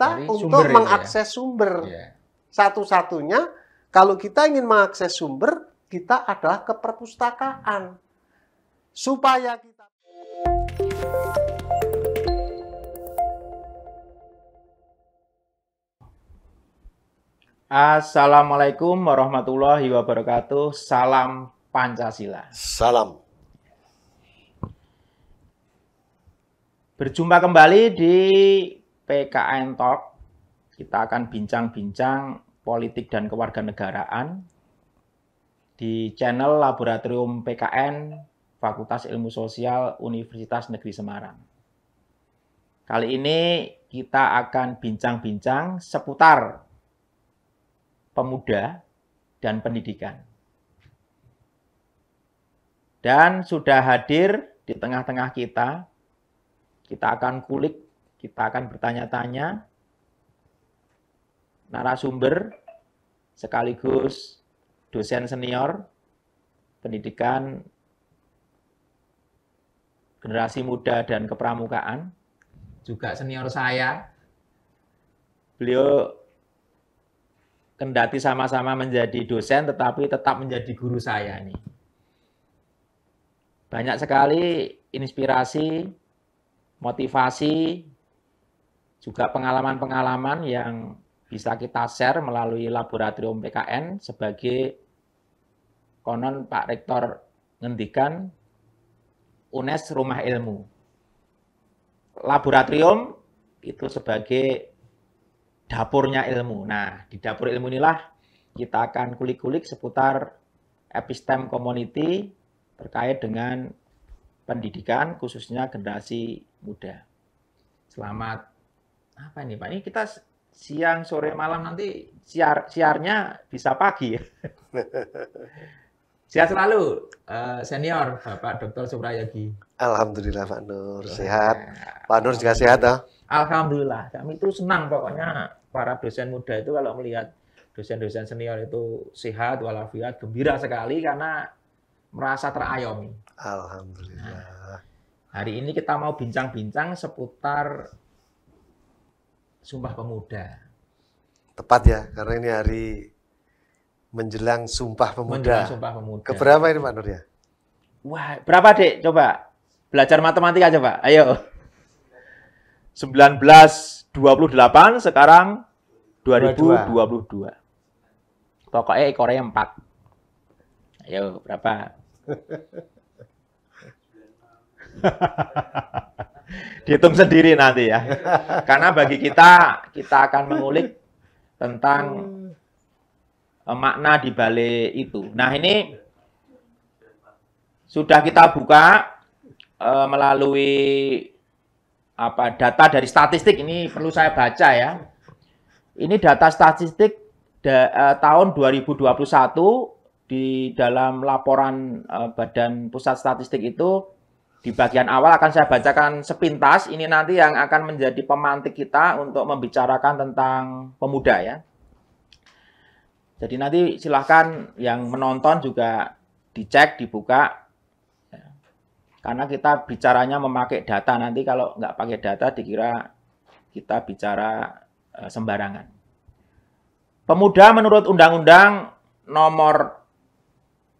kita untuk mengakses sumber. Satu-satunya kalau kita ingin mengakses sumber, kita adalah ke perpustakaan. Supaya kita... Assalamualaikum warahmatullahi wabarakatuh. Salam Pancasila. Salam. Berjumpa kembali di PKN Talk. Kita akan bincang-bincang politik dan kewarganegaraan di channel Laboratorium PKN Fakultas Ilmu Sosial Universitas Negeri Semarang. Kali ini kita akan bincang-bincang seputar pemuda dan pendidikan. Dan sudah hadir di tengah-tengah kita akan kulik, kita akan bertanya-tanya, narasumber sekaligus dosen senior pendidikan generasi muda dan kepramukaan, juga senior saya. Beliau kendati sama-sama menjadi dosen, tetapi tetap menjadi guru saya nih. Banyak sekali inspirasi, motivasi, juga pengalaman-pengalaman yang bisa kita share melalui Laboratorium PKN sebagai konon Pak Rektor ngendikan UNES Rumah Ilmu. Laboratorium itu sebagai dapurnya ilmu. Nah, di dapur ilmu inilah kita akan kulik-kulik seputar episteme community terkait dengan pendidikan, khususnya generasi muda. Selamat, apa ini Pak? Ini kita siang, sore, malam, nanti siarnya bisa pagi. Sehat selalu, senior Bapak Dr. Suprayadi. Alhamdulillah Pak Nur, sehat. Pak Nur juga sehat, toh? Alhamdulillah, kami itu senang pokoknya para dosen muda itu kalau melihat dosen-dosen senior itu sehat, walafiat, gembira sekali karena merasa terayomi. Alhamdulillah. Nah, hari ini kita mau bincang-bincang seputar Sumpah Pemuda. Tepat ya, karena ini hari menjelang Sumpah Pemuda. Menjelang Sumpah Pemuda. Keberapa ini Pak Nur ya? Wah, berapa Dek? Coba belajar matematika coba, ayo. 1928, sekarang 2022. Pokoknya ekornya 4. Ayo, berapa? Dihitung sendiri nanti ya. Karena bagi kita akan mengulik tentang makna di balik itu. Nah, ini sudah kita buka melalui data dari statistik. Ini perlu saya baca ya. Ini data statistik tahun 2021 di dalam laporan Badan Pusat Statistik itu. Di bagian awal akan saya bacakan sepintas. Ini nanti yang akan menjadi pemantik kita untuk membicarakan tentang pemuda ya. Jadi nanti silahkan yang menonton juga dicek, dibuka. Karena kita bicaranya memakai data, nanti kalau nggak pakai data dikira kita bicara sembarangan. Pemuda menurut Undang-Undang Nomor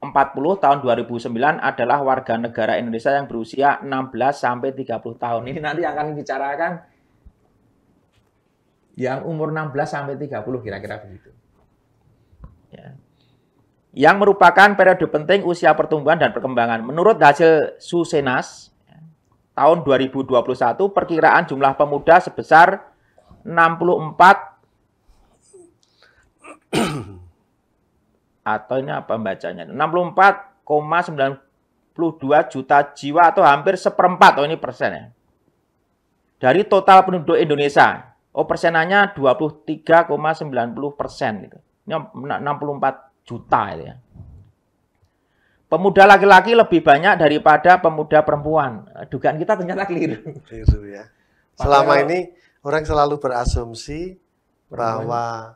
40 tahun 2009 adalah warga negara Indonesia yang berusia 16 sampai 30 tahun. Ini nanti akan dibicarakan yang umur 16 sampai 30 kira-kira begitu. Ya. Yang merupakan periode penting usia pertumbuhan dan perkembangan. Menurut hasil Susenas, tahun 2021 perkiraan jumlah pemuda sebesar 64 atau ini apa bacanya? 64,92 juta jiwa atau hampir seperempat, ini persen ya. Dari total penduduk Indonesia. Persenannya 23,90% gitu. Ini 64 juta itu ya. Pemuda laki-laki lebih banyak daripada pemuda perempuan. Dugaan kita ternyata keliru. Keliru ya. Selama ini orang selalu berasumsi bahwa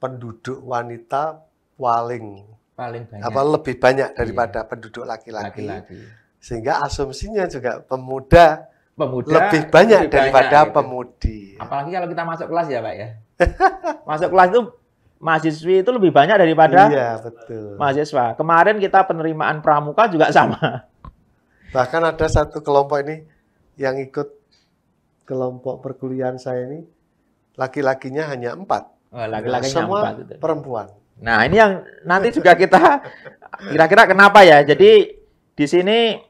penduduk wanita paling banyak. Lebih banyak daripada penduduk laki-laki. Sehingga asumsinya juga pemuda pemuda lebih banyak lebih daripada gitu. pemudi. Apalagi kalau kita masuk kelas ya Pak ya. Masuk kelas itu mahasiswi itu lebih banyak daripada betul. mahasiswa. Kemarin kita penerimaan pramuka juga sama. Bahkan ada satu kelompok ini yang ikut kelompok perkuliahan saya ini, laki-lakinya hanya 4. Laki-lakinya semua 4 gitu. perempuan. Nah, ini yang nanti juga kita kira-kira kenapa ya? Jadi di sini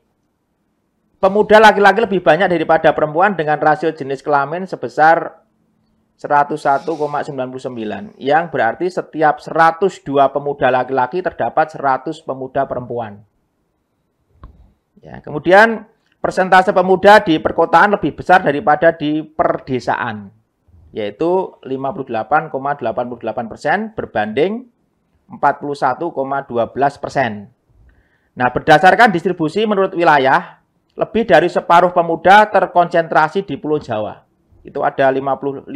pemuda laki-laki lebih banyak daripada perempuan dengan rasio jenis kelamin sebesar 101,99, yang berarti setiap 102 pemuda laki-laki terdapat 100 pemuda perempuan. Ya, kemudian persentase pemuda di perkotaan lebih besar daripada di perdesaan, yaitu 58,88% berbanding 41,12%. Nah, berdasarkan distribusi menurut wilayah, lebih dari separuh pemuda terkonsentrasi di Pulau Jawa. Itu ada 55%,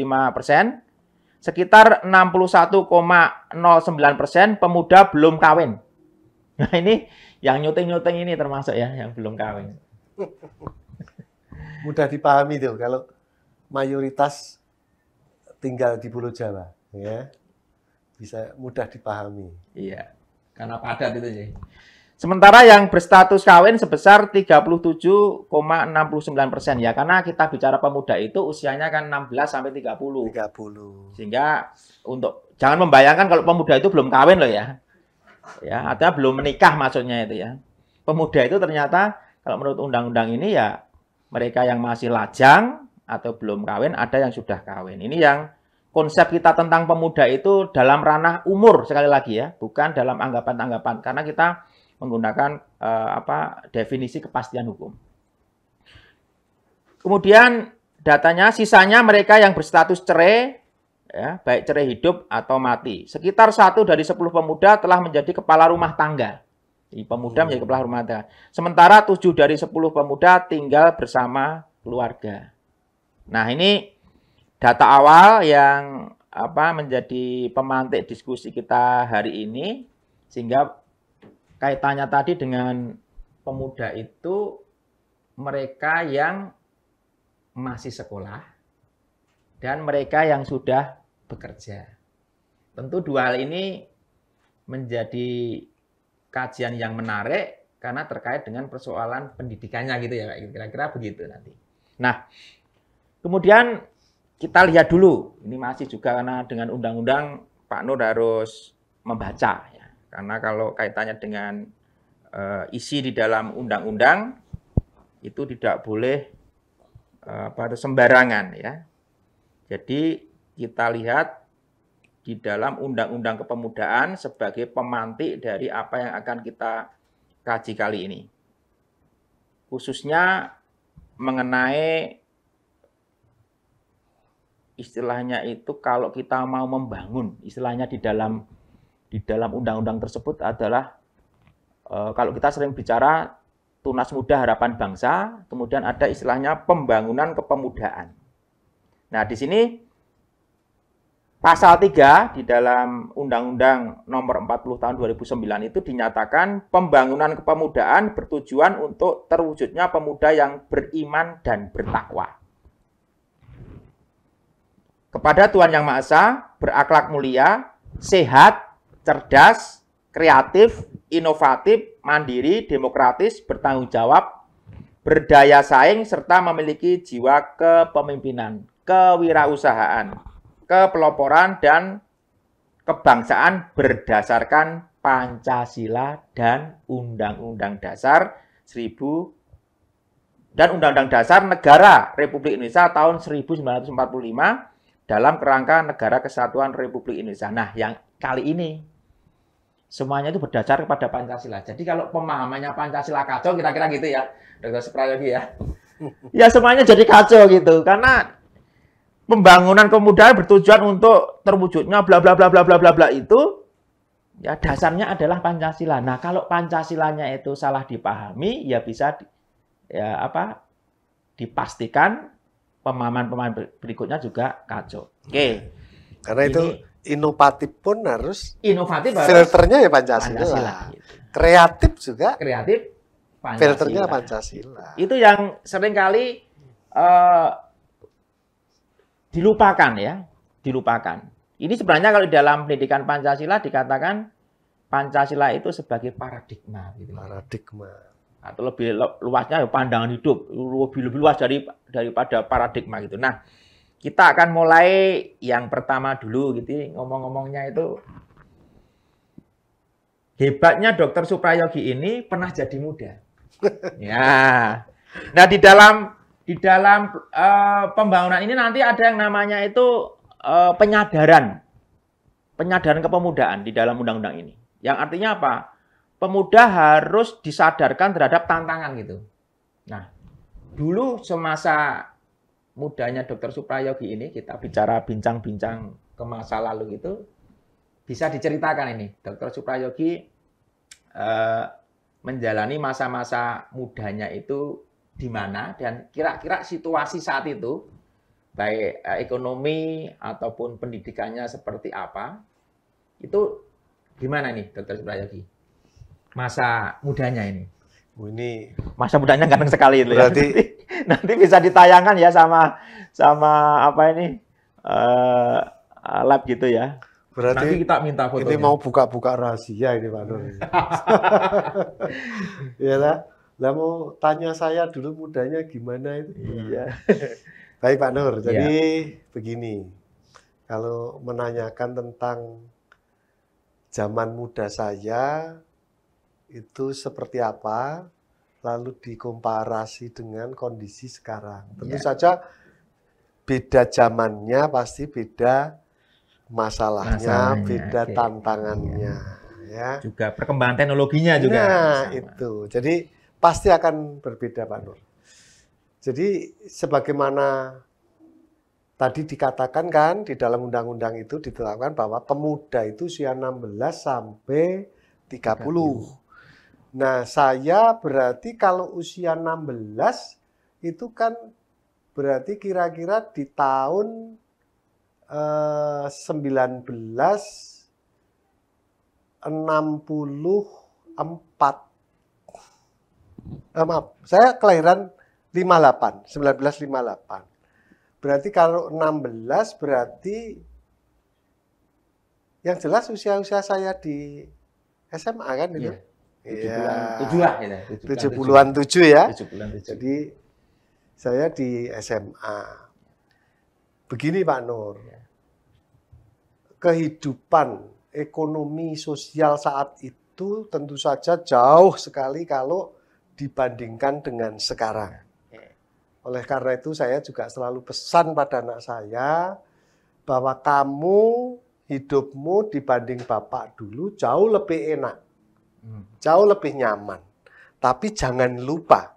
sekitar 61,09% pemuda belum kawin. Nah, ini yang nyuting-nyuting ini termasuk ya, yang belum kawin. Mudah dipahami tuh kalau mayoritas tinggal di Pulau Jawa, ya. Bisa mudah dipahami. Iya, karena padat itu sih. Sementara yang berstatus kawin sebesar 37,69% ya, karena kita bicara pemuda itu usianya kan 16 sampai 30. 30. Sehingga untuk jangan membayangkan kalau pemuda itu belum kawin loh ya. Ya, artinya belum menikah maksudnya itu ya. Pemuda itu ternyata kalau menurut undang-undang ini ya mereka yang masih lajang atau belum kawin, ada yang sudah kawin. Ini yang konsep kita tentang pemuda itu dalam ranah umur sekali lagi ya, bukan dalam anggapan-anggapan, karena kita menggunakan definisi kepastian hukum. Kemudian datanya sisanya mereka yang berstatus cerai, ya, baik cerai hidup atau mati. Sekitar 1 dari 10 pemuda telah menjadi kepala rumah tangga. Jadi pemuda menjadi kepala rumah tangga. Sementara 7 dari 10 pemuda tinggal bersama keluarga. Nah, ini data awal yang menjadi pemantik diskusi kita hari ini, sehingga kaitannya tadi dengan pemuda itu mereka yang masih sekolah dan mereka yang sudah bekerja. Tentu dua hal ini menjadi kajian yang menarik karena terkait dengan persoalan pendidikannya gitu ya, kira-kira begitu nanti. Nah, kemudian kita lihat dulu, ini masih juga karena dengan undang-undang Pak Nur harus membaca ya. Karena kalau kaitannya dengan isi di dalam undang-undang itu tidak boleh sembarangan ya. Jadi kita lihat di dalam undang-undang kepemudaan sebagai pemantik dari apa yang akan kita kaji kali ini. Khususnya mengenai istilahnya itu kalau kita mau membangun, istilahnya di dalam undang-undang tersebut adalah kalau kita sering bicara Tunas Muda Harapan Bangsa, kemudian ada istilahnya pembangunan kepemudaan. Nah, di sini pasal 3 di dalam Undang-Undang Nomor 40 Tahun 2009 itu dinyatakan pembangunan kepemudaan bertujuan untuk terwujudnya pemuda yang beriman dan bertakwa kepada Tuhan Yang Maha Esa, berakhlak mulia, sehat, cerdas, kreatif, inovatif, mandiri, demokratis, bertanggung jawab, berdaya saing, serta memiliki jiwa kepemimpinan, kewirausahaan, kepeloporan, dan kebangsaan berdasarkan Pancasila dan Undang-Undang Dasar 1000 dan Undang-Undang Dasar Negara Republik Indonesia tahun 1945 dalam kerangka Negara Kesatuan Republik Indonesia. Nah, yang kali ini semuanya itu berdasar kepada Pancasila. Jadi kalau pemahamannya Pancasila kacau, kira-kira gitu ya, Dr. Suprayogi ya. Ya semuanya jadi kacau gitu, karena pembangunan kepemudaan bertujuan untuk terwujudnya bla bla bla bla bla bla bla itu ya dasarnya adalah Pancasila. Nah, kalau Pancasilanya itu salah dipahami, ya bisa dipastikan pemahaman-pemahaman berikutnya juga kacau. Oke. Karena itu inovatif pun harus inovatif, filternya ya Pancasila. Gitu. Kreatif juga. Kreatif Pancasila. Filternya Pancasila. Itu yang seringkali dilupakan ya, dilupakan. Ini sebenarnya kalau di dalam pendidikan Pancasila dikatakan Pancasila itu sebagai paradigma. Gitu. Paradigma. Atau lebih luasnya pandangan hidup, lebih luas daripada paradigma gitu. Nah, kita akan mulai yang pertama dulu gitu, ngomong-ngomongnya itu hebatnya Dr. Suprayogi ini pernah jadi muda. Ya. Nah, di dalam pembangunan ini nanti ada yang namanya itu penyadaran kepemudaan di dalam undang-undang ini. Yang artinya apa? Pemuda harus disadarkan terhadap tantangan gitu. Nah, dulu semasa mudanya Dr. Suprayogi ini, kita bicara bincang-bincang ke masa lalu gitu, bisa diceritakan ini, Dr. Suprayogi menjalani masa-masa mudanya itu di mana dan kira-kira situasi saat itu, baik ekonomi ataupun pendidikannya seperti apa, itu gimana nih Dr. Suprayogi? Masa mudanya ini. Ini masa mudanya ganteng sekali itu berarti, ya. Nanti bisa ditayangkan ya sama apa ini lab gitu ya. Berarti nanti kita minta fotonya. Ini mau buka-buka rahasia ini Pak Nur. Ya lah. Lah mau tanya saya dulu mudanya gimana itu. Iya. Baik Pak Nur. Jadi begini. Kalau menanyakan tentang zaman muda saya itu seperti apa, lalu dikomparasi dengan kondisi sekarang. Tentu saja beda zamannya, pasti beda masalahnya, beda tantangannya. Ya. Juga perkembangan teknologinya juga. Nah, itu. Jadi pasti akan berbeda Pak Nur. Jadi sebagaimana tadi dikatakan kan di dalam undang-undang itu ditetapkan bahwa pemuda itu usia 16 sampai 30. Nah, saya berarti kalau usia 16 itu kan berarti kira-kira di tahun 1964. Maaf, saya kelahiran 1958. Berarti kalau 16 berarti yang jelas usia-usia saya di SMA kan itu. Iya. 70-an 7 ya. 70-an 7. Jadi saya di SMA. Begini Pak Nur. Kehidupan ekonomi sosial saat itu tentu saja jauh sekali kalau dibandingkan dengan sekarang. Oleh karena itu saya juga selalu pesan pada anak saya bahwa kamu hidupmu dibanding bapak dulu jauh lebih enak. Jauh lebih nyaman. Tapi jangan lupa,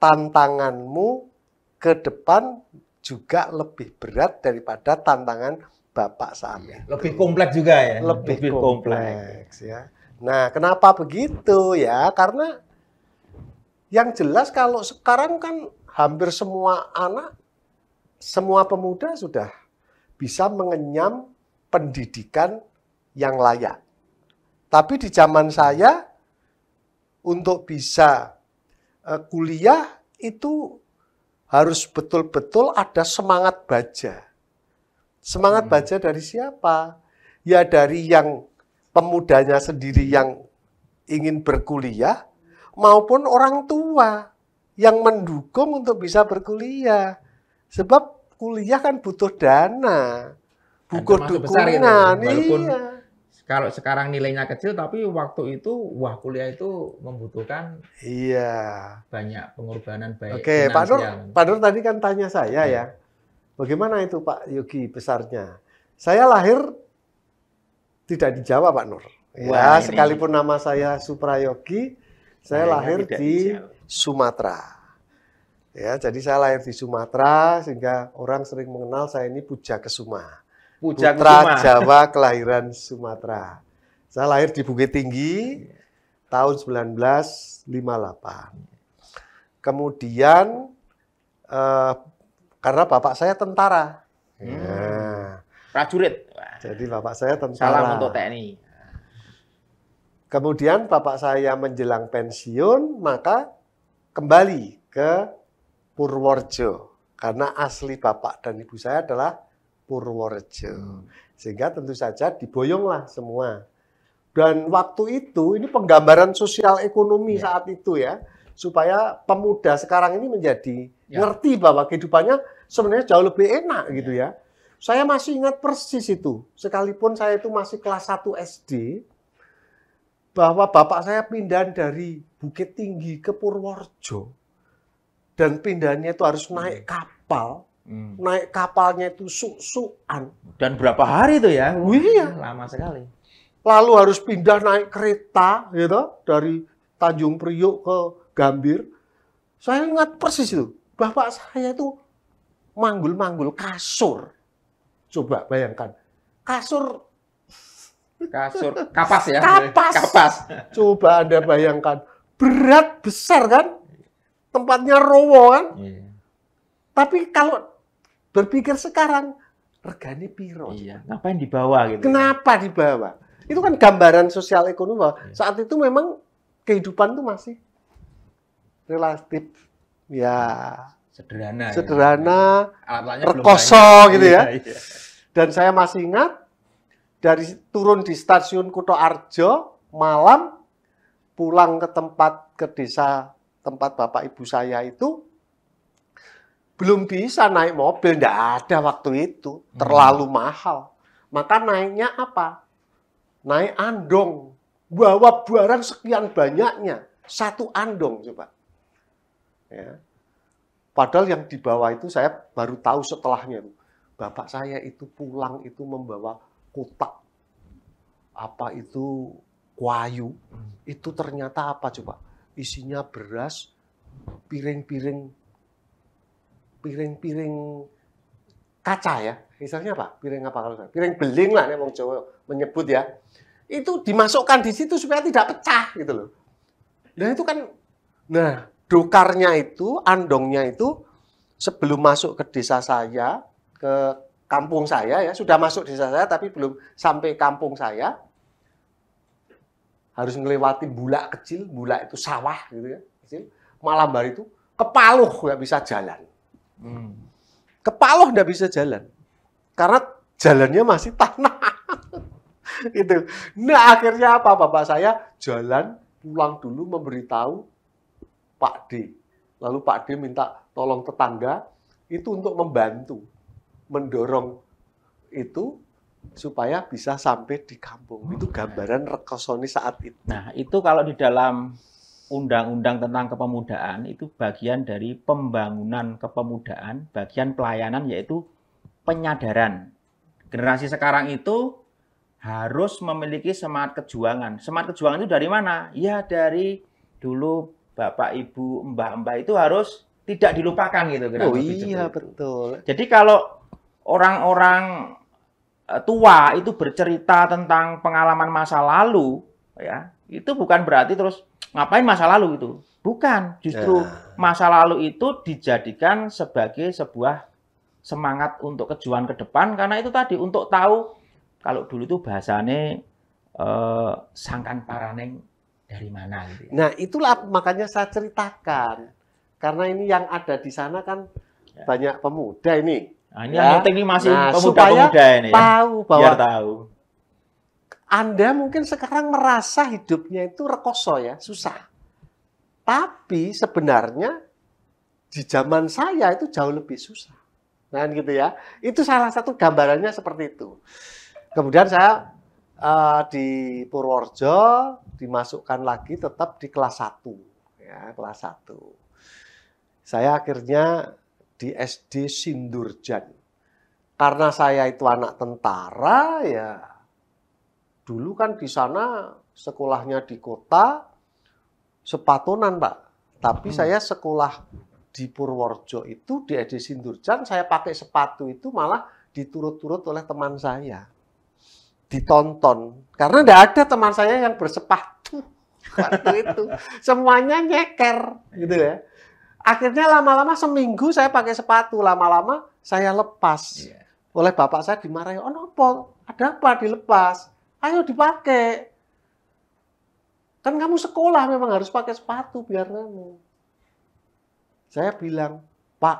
tantanganmu ke depan juga lebih berat daripada tantangan bapak saat itu. Lebih kompleks juga ya? Lebih kompleks ya. Nah, kenapa begitu ya? Karena yang jelas kalau sekarang kan hampir semua anak, semua pemuda sudah bisa mengenyam pendidikan yang layak. Tapi di zaman saya, untuk bisa kuliah itu harus betul-betul ada semangat baja. Semangat baja dari siapa? Ya dari yang pemudanya sendiri yang ingin berkuliah, maupun orang tua yang mendukung untuk bisa berkuliah. Sebab kuliah kan butuh dana, butuh dukungan. Walaupun kalau sekarang nilainya kecil, tapi waktu itu, wah kuliah itu membutuhkan banyak pengorbanan baik. Oke, Pak Nur tadi kan tanya saya ya, bagaimana itu Pak Yogi besarnya? Saya lahir tidak di Jawa Pak Nur. Ya, sekalipun nama saya Suprayogi, saya lahir di Sumatera. Ya, jadi saya lahir di Sumatera sehingga orang sering mengenal saya ini Pujakesuma. Putra Jawa kelahiran Sumatera. Saya lahir di Bukit Tinggi tahun 1958. Kemudian karena bapak saya tentara. Prajurit. Jadi bapak saya tentara. Salam untuk TNI. Kemudian bapak saya menjelang pensiun, maka kembali ke Purworejo. Karena asli bapak dan ibu saya adalah Purworejo. Sehingga tentu saja diboyonglah semua. Dan waktu itu, ini penggambaran sosial ekonomi saat itu ya. Supaya pemuda sekarang ini menjadi ngerti bahwa kehidupannya sebenarnya jauh lebih enak gitu ya. Saya masih ingat persis itu. Sekalipun saya itu masih kelas 1 SD, bahwa bapak saya pindah dari Bukit Tinggi ke Purworejo. Dan pindahnya itu harus naik kapal. Naik kapalnya itu suk-sukan. Dan berapa hari itu ya? Iya. Lama sekali. Lalu harus pindah naik kereta gitu, dari Tanjung Priok ke Gambir. Saya ingat persis itu. Bapak saya itu manggul-manggul kasur. Coba bayangkan. Kasur Kapas ya? Kapas. Coba Anda bayangkan. Berat besar kan? Tempatnya rowo kan? Iya. Tapi kalau berpikir sekarang, regane piro? Iya. Ngapain dibawa gitu? Kenapa dibawa? Itu kan gambaran sosial ekonomi bahwa saat itu memang kehidupan itu masih relatif ya sederhana, rekoso gitu ya. Iya. Dan saya masih ingat dari turun di stasiun Kutoarjo malam pulang ke desa tempat bapak ibu saya itu belum bisa naik mobil, enggak ada waktu itu, terlalu mahal. Maka naiknya apa? Naik andong, bawa barang sekian banyaknya, satu andong coba. Ya. Padahal yang dibawa itu saya baru tahu setelahnya. Bapak saya itu pulang itu membawa kotak, apa itu kuayu, itu ternyata apa coba? Isinya beras, piring-piring kaca ya, misalnya apa? Piring apa kalau saya? Piring beling lah, nih wong Jawa menyebut ya. Itu dimasukkan di situ supaya tidak pecah gitu loh. Nah itu kan, nah dokarnya itu, andongnya itu sebelum masuk ke desa saya, ke kampung saya ya, sudah masuk desa saya tapi belum sampai kampung saya, harus melewati bulak kecil, bulak itu sawah gitu ya, kecil. Malam hari itu kepaluh nggak bisa jalan. Kepaluh nggak bisa jalan karena jalannya masih tanah. Gitu. Nah akhirnya apa? Bapak saya jalan pulang dulu memberitahu Pak D. Lalu Pak D minta tolong tetangga itu untuk membantu mendorong itu supaya bisa sampai di kampung. Itu gambaran rekosoni saat itu. Nah, itu kalau di dalam undang-undang tentang kepemudaan itu bagian dari pembangunan kepemudaan, bagian pelayanan yaitu penyadaran. Generasi sekarang itu harus memiliki semangat kejuangan. Semangat kejuangan itu dari mana? Ya dari dulu Bapak, Ibu, Mbah-mbah itu harus tidak dilupakan gitu. Oh iya betul. Jadi kalau orang-orang tua itu bercerita tentang pengalaman masa lalu, ya itu bukan berarti terus ngapain masa lalu itu. Bukan, justru masa lalu itu dijadikan sebagai sebuah semangat untuk kejuang ke depan karena itu tadi untuk tahu kalau dulu itu bahasanya sangkan paraneng dari mana gitu ya. Nah, itulah makanya saya ceritakan. Karena ini yang ada di sana kan banyak pemuda ini. Nah, ini yang penting ini masih pemuda-pemuda ini ya. Tahu bahwa biar tahu. Anda mungkin sekarang merasa hidupnya itu rekoso ya, susah. Tapi sebenarnya di zaman saya itu jauh lebih susah. Nah, gitu ya. Itu salah satu gambarannya seperti itu. Kemudian saya di Purworejo dimasukkan lagi tetap di kelas 1. Ya, kelas 1. Saya akhirnya di SD Sindurjan. Karena saya itu anak tentara, ya dulu kan di sana sekolahnya di kota, sepatonan Pak. Tapi saya sekolah di Purworejo itu, di SD Sindurjan, saya pakai sepatu itu malah diturut-turut oleh teman saya. Ditonton. Karena tidak ada teman saya yang bersepatu waktu itu. Semuanya nyeker, gitu ya. Akhirnya lama-lama seminggu saya pakai sepatu, lama-lama saya lepas. Oleh bapak saya dimarahi, oh nopo, ada apa dilepas? Ayo dipakai. Kan kamu sekolah memang harus pakai sepatu biar kamu. Saya bilang, Pak,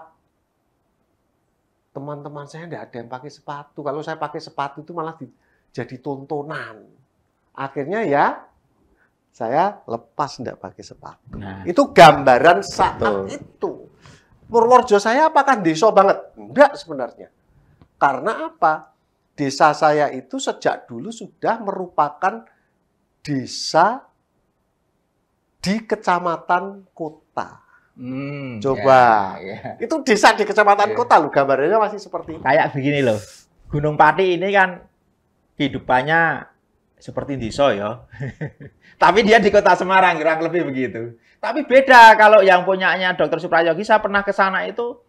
teman-teman saya tidak ada yang pakai sepatu. Kalau saya pakai sepatu itu malah jadi tontonan. Akhirnya ya saya lepas tidak pakai sepatu. Nah, Itu gambaran saat betul. itu. Purworejo saya apakah desa banget? Enggak sebenarnya. Karena apa? Desa saya itu sejak dulu sudah merupakan desa di kecamatan kota. Coba. Itu desa di kecamatan kota loh, gambarnya masih seperti itu. Kayak begini loh, Gunung Pati ini kan kehidupannya seperti desa ya. Tapi dia di kota Semarang, kurang lebih begitu. Tapi beda kalau yang punyanya Dr. Suprayogi, saya pernah ke sana itu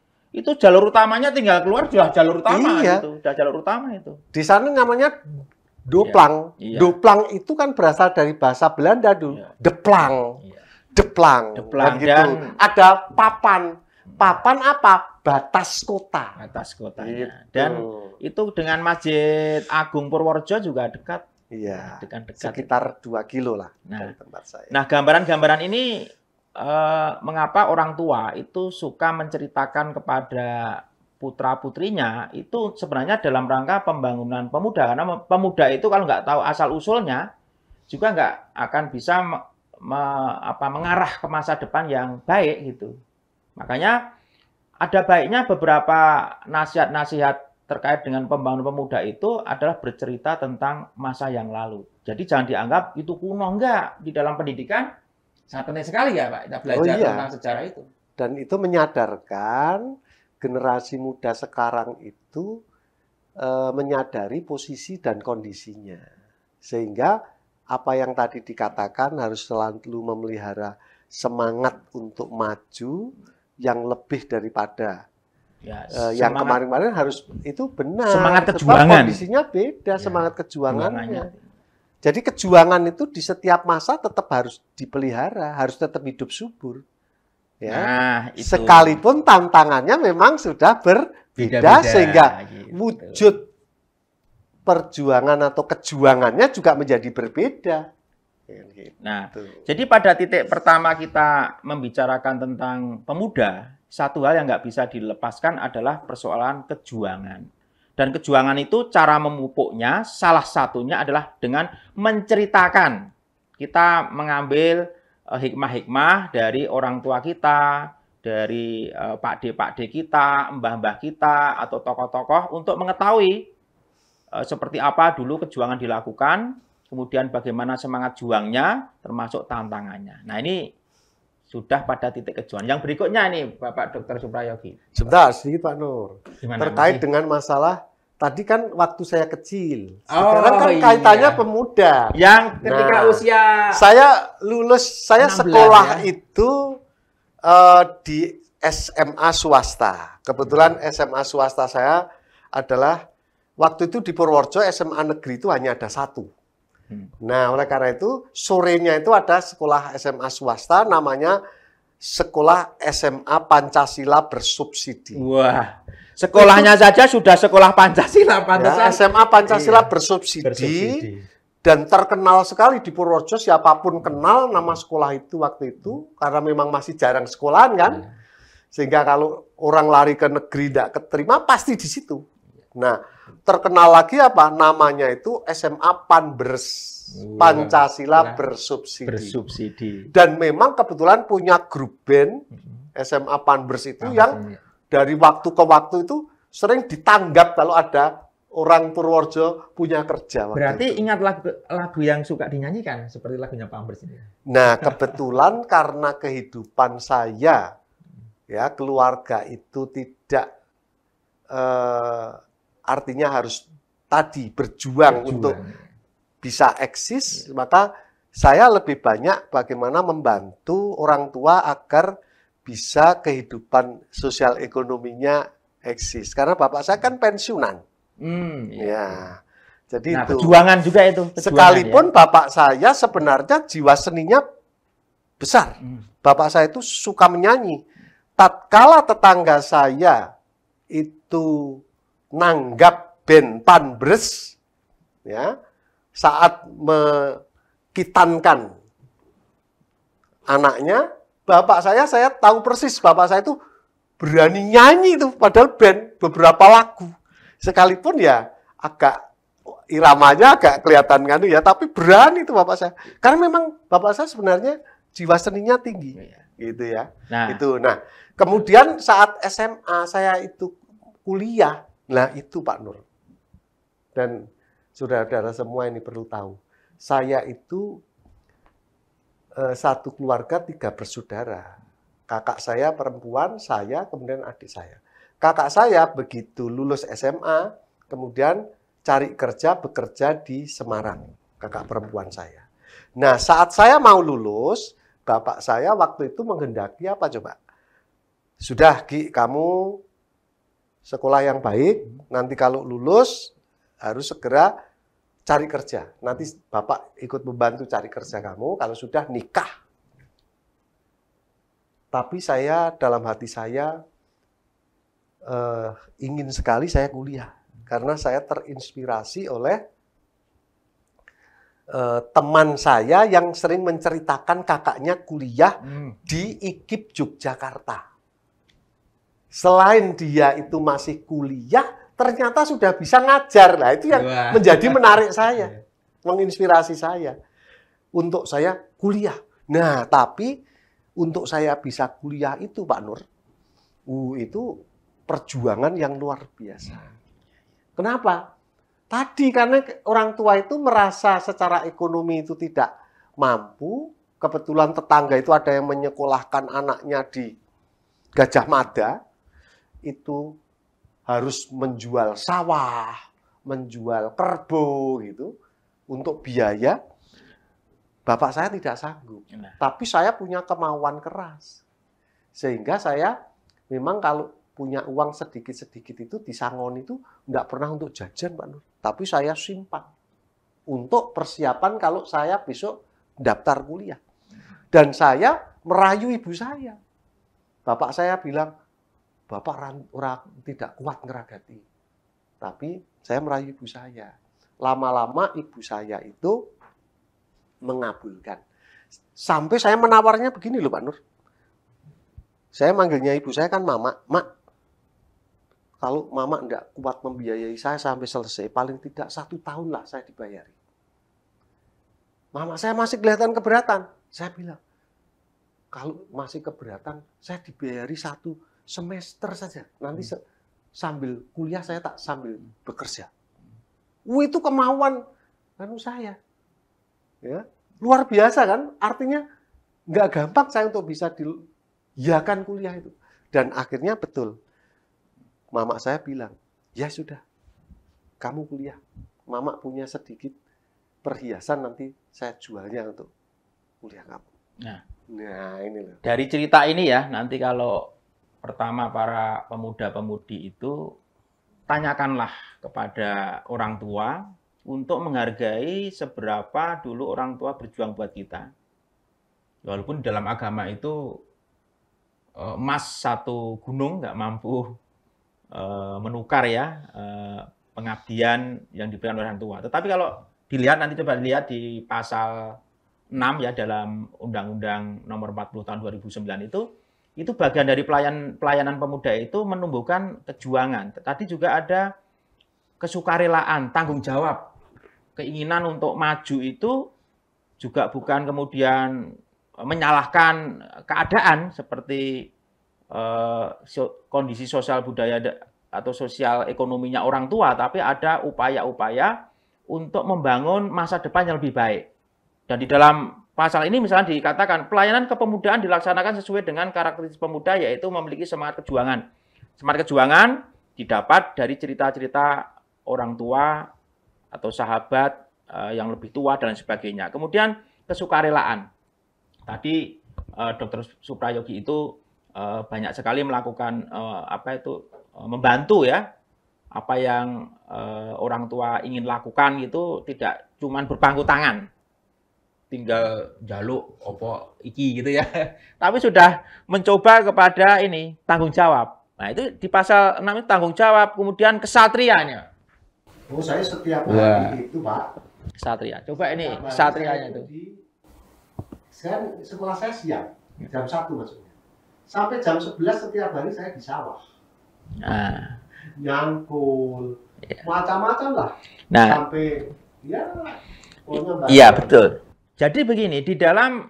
jalur utamanya tinggal keluar sudah jalur utama Iya. gitu, udah jalur utama itu. Di sana namanya Doplang. Iya. Doplang itu kan berasal dari bahasa Belanda dulu. Iya. Deplang. Iya. Deplang. Deplang, Begitu. dan- Ada papan. Papan apa? Batas kota. Atas kotanya. Gitu. Dan itu dengan Masjid Agung Purworejo juga dekat. Iya. Dekat. Sekitar 2 kilo lah Nah. dari tempat saya. Nah, gambaran-gambaran ini mengapa orang tua itu suka menceritakan kepada putra-putrinya itu sebenarnya dalam rangka pembangunan pemuda. Karena pemuda itu kalau nggak tahu asal-usulnya juga nggak akan bisa mengarah ke masa depan yang baik gitu. Makanya ada baiknya beberapa nasihat-nasihat terkait dengan pembangunan pemuda itu adalah bercerita tentang masa yang lalu. Jadi jangan dianggap itu kuno, enggak. Di dalam pendidikan sangat penting sekali ya Pak, kita belajar tentang sejarah itu. Dan itu menyadarkan generasi muda sekarang itu menyadari posisi dan kondisinya. Sehingga apa yang tadi dikatakan harus selalu memelihara semangat untuk maju yang lebih daripada yang kemarin-kemarin harus itu benar. Semangat Sebab kejuangan. kondisinya beda, semangat kejuangannya. Kejuangannya. Jadi kejuangan itu di setiap masa tetap harus dipelihara, harus tetap hidup subur. Ya. Nah, itu. Sekalipun tantangannya memang sudah berbeda Beda-beda, sehingga gitu. wujud perjuangan atau kejuangannya juga menjadi berbeda. Nah, jadi pada titik pertama kita membicarakan tentang pemuda, satu hal yang nggak bisa dilepaskan adalah persoalan kejuangan. Dan kejuangan itu cara memupuknya salah satunya adalah dengan menceritakan. Kita mengambil hikmah-hikmah dari orang tua kita, dari pakde-pakde kita, mbah-mbah kita, atau tokoh-tokoh untuk mengetahui seperti apa dulu kejuangan dilakukan, kemudian bagaimana semangat juangnya, termasuk tantangannya. Nah ini sudah pada titik kejuangan. Yang berikutnya nih Bapak Dr. Suprayogi. Sebentar sedikit Pak Nur. Gimana, terkait masih? dengan masalah tadi kan waktu saya kecil. Sekarang kan iya. kaitannya pemuda. Yang ketika usia saya lulus, saya 16 sekolah ya? itu di SMA swasta. Kebetulan SMA swasta saya adalah waktu itu di Purworejo SMA negeri itu hanya ada satu. Nah, oleh karena itu sorenya itu ada sekolah SMA swasta namanya Sekolah SMA Pancasila Bersubsidi. wah, sekolahnya saja sudah sekolah Pancasila, pantesan. Ya, SMA Pancasila Iya, bersubsidi dan terkenal sekali di Purworejo, siapapun kenal nama sekolah itu waktu itu karena memang masih jarang sekolahan kan. Sehingga kalau orang lari ke negeri tidak keterima pasti di situ. Nah, terkenal lagi apa? Namanya itu SMA Panbers. Pancasila bersubsidi. Dan memang kebetulan punya grup band SMA Panbers itu yang dari waktu ke waktu itu sering ditanggap kalau ada orang Purworejo punya kerja. Berarti ingat lagu yang suka dinyanyikan seperti lagunya Pampers ini. Nah, kebetulan karena kehidupan saya, ya keluarga itu tidak artinya harus tadi berjuang untuk bisa eksis, maka saya lebih banyak bagaimana membantu orang tua agar bisa kehidupan sosial ekonominya eksis. Karena bapak saya kan pensiunan. Ya, jadi nah, itu. perjuangan juga itu. Sekalipun ya. Bapak saya sebenarnya jiwa seninya besar. Bapak saya itu suka menyanyi. Tatkala tetangga saya itu nanggap band Panbers, ya, saat mekitankan anaknya, bapak saya tahu persis bapak saya itu berani nyanyi itu, padahal band beberapa lagu. Sekalipun ya agak iramanya agak kelihatan kan ya, tapi berani itu bapak saya. Karena memang bapak saya sebenarnya jiwa seninya tinggi, gitu ya. Nah, kemudian saat SMA saya itu kuliah, nah itu Pak Nur. Dan saudara-saudara semua ini perlu tahu, saya itu satu keluarga 3 bersaudara. Kakak saya perempuan, saya, kemudian adik saya. Kakak saya begitu lulus SMA, kemudian cari kerja, bekerja di Semarang. Kakak perempuan saya. Nah, saat saya mau lulus, bapak saya waktu itu menghendaki apa coba? Sudah, Ki, kamu sekolah yang baik, nanti kalau lulus harus segera cari kerja. Nanti bapak ikut membantu cari kerja kamu, kalau sudah nikah. Tapi saya dalam hati saya ingin sekali saya kuliah. Karena saya terinspirasi oleh teman saya yang sering menceritakan kakaknya kuliah di IKIP Yogyakarta. Selain dia itu masih kuliah, ternyata sudah bisa ngajar. Nah, itu yang menjadi menarik saya, menginspirasi saya. Untuk saya kuliah. Nah, tapi untuk saya bisa kuliah itu, Pak Nur, itu perjuangan yang luar biasa. Kenapa? Tadi karena orang tua itu merasa secara ekonomi itu tidak mampu. Kebetulan tetangga itu ada yang menyekolahkan anaknya di Gajah Mada. Itu harus menjual sawah, menjual kerbau gitu untuk biaya. Bapak saya tidak sanggup. Tapi saya punya kemauan keras. Sehingga saya memang kalau punya uang sedikit-sedikit itu disangon itu enggak pernah untuk jajan, Pak Nur. Tapi saya simpan untuk persiapan kalau saya besok daftar kuliah. Dan saya merayu ibu saya. Bapak saya bilang, Bapak orang tidak kuat ngeragati. Tapi saya merayu ibu saya. Lama-lama ibu saya itu mengabulkan. Sampai saya menawarnya begini loh Pak Nur. Saya manggilnya ibu saya kan Mama. Mak, kalau Mama enggak kuat membiayai saya sampai selesai, paling tidak 1 tahun lah saya dibayari. Mama saya masih kelihatan keberatan. Saya bilang, kalau masih keberatan, saya dibayari 1 semester saja. Nanti sambil kuliah saya tak sambil bekerja. Itu kemauan saya. Ya, luar biasa kan? Artinya nggak gampang saya untuk bisa diiyakan kuliah itu. Dan akhirnya betul. Mama saya bilang, ya sudah, kamu kuliah. Mama punya sedikit perhiasan nanti saya jualnya untuk kuliah kamu. Nah ini loh. Dari cerita ini ya, nanti kalau pertama para pemuda-pemudi itu, tanyakanlah kepada orang tua untuk menghargai seberapa dulu orang tua berjuang buat kita. Walaupun dalam agama itu emas 1 gunung nggak mampu menukar ya pengabdian yang diberikan oleh orang tua. Tetapi kalau dilihat, nanti coba dilihat di pasal 6 ya dalam Undang-Undang Nomor 40 Tahun 2009 itu bagian dari pelayanan pemuda itu menumbuhkan kejuangan. Tadi juga ada kesukarelaan, tanggung jawab. Keinginan untuk maju itu juga bukan kemudian menyalahkan keadaan seperti kondisi sosial budaya atau sosial ekonominya orang tua, tapi ada upaya-upaya untuk membangun masa depan yang lebih baik. Dan di dalam pasal ini misalnya dikatakan pelayanan kepemudaan dilaksanakan sesuai dengan karakteristik pemuda, yaitu memiliki semangat kejuangan. Semangat kejuangan didapat dari cerita-cerita orang tua atau sahabat yang lebih tua dan sebagainya. Kemudian kesukarelaan. Tadi Dr. Suprayogi itu banyak sekali melakukan membantu ya. Apa yang orang tua ingin lakukan itu tidak cuman berpangku tangan. Tinggal jaluk opo iki gitu ya. Tapi sudah mencoba kepada ini tanggung jawab. Nah, itu di pasal 6 itu tanggung jawab, kemudian kesatrianya. Oh, saya setiap hari itu, Pak. Kesatria. Coba ini kesatrianya itu. Sekarang sekolah saya siang, jam 1 maksudnya. Sampai jam 11 setiap hari saya di sawah. Nah, Nyangkul, macam-macam lah. nah, Sampai ya pokoknya iya banyak. betul. Jadi begini, di dalam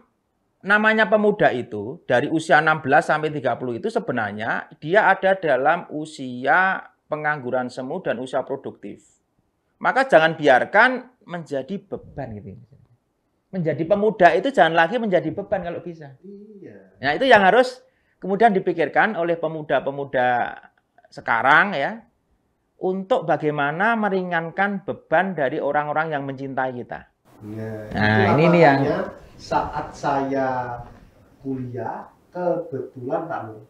namanya pemuda itu dari usia 16 sampai 30 itu sebenarnya dia ada dalam usia pengangguran semu dan usia produktif. Maka jangan biarkan menjadi beban gitu. Menjadi pemuda itu jangan lagi menjadi beban kalau bisa. Iya. Nah, itu yang harus kemudian dipikirkan oleh pemuda-pemuda sekarang ya, untuk bagaimana meringankan beban dari orang-orang yang mencintai kita. Ya, Nah, ini itulah yang makanya saat saya kuliah, kebetulan Pak Nur,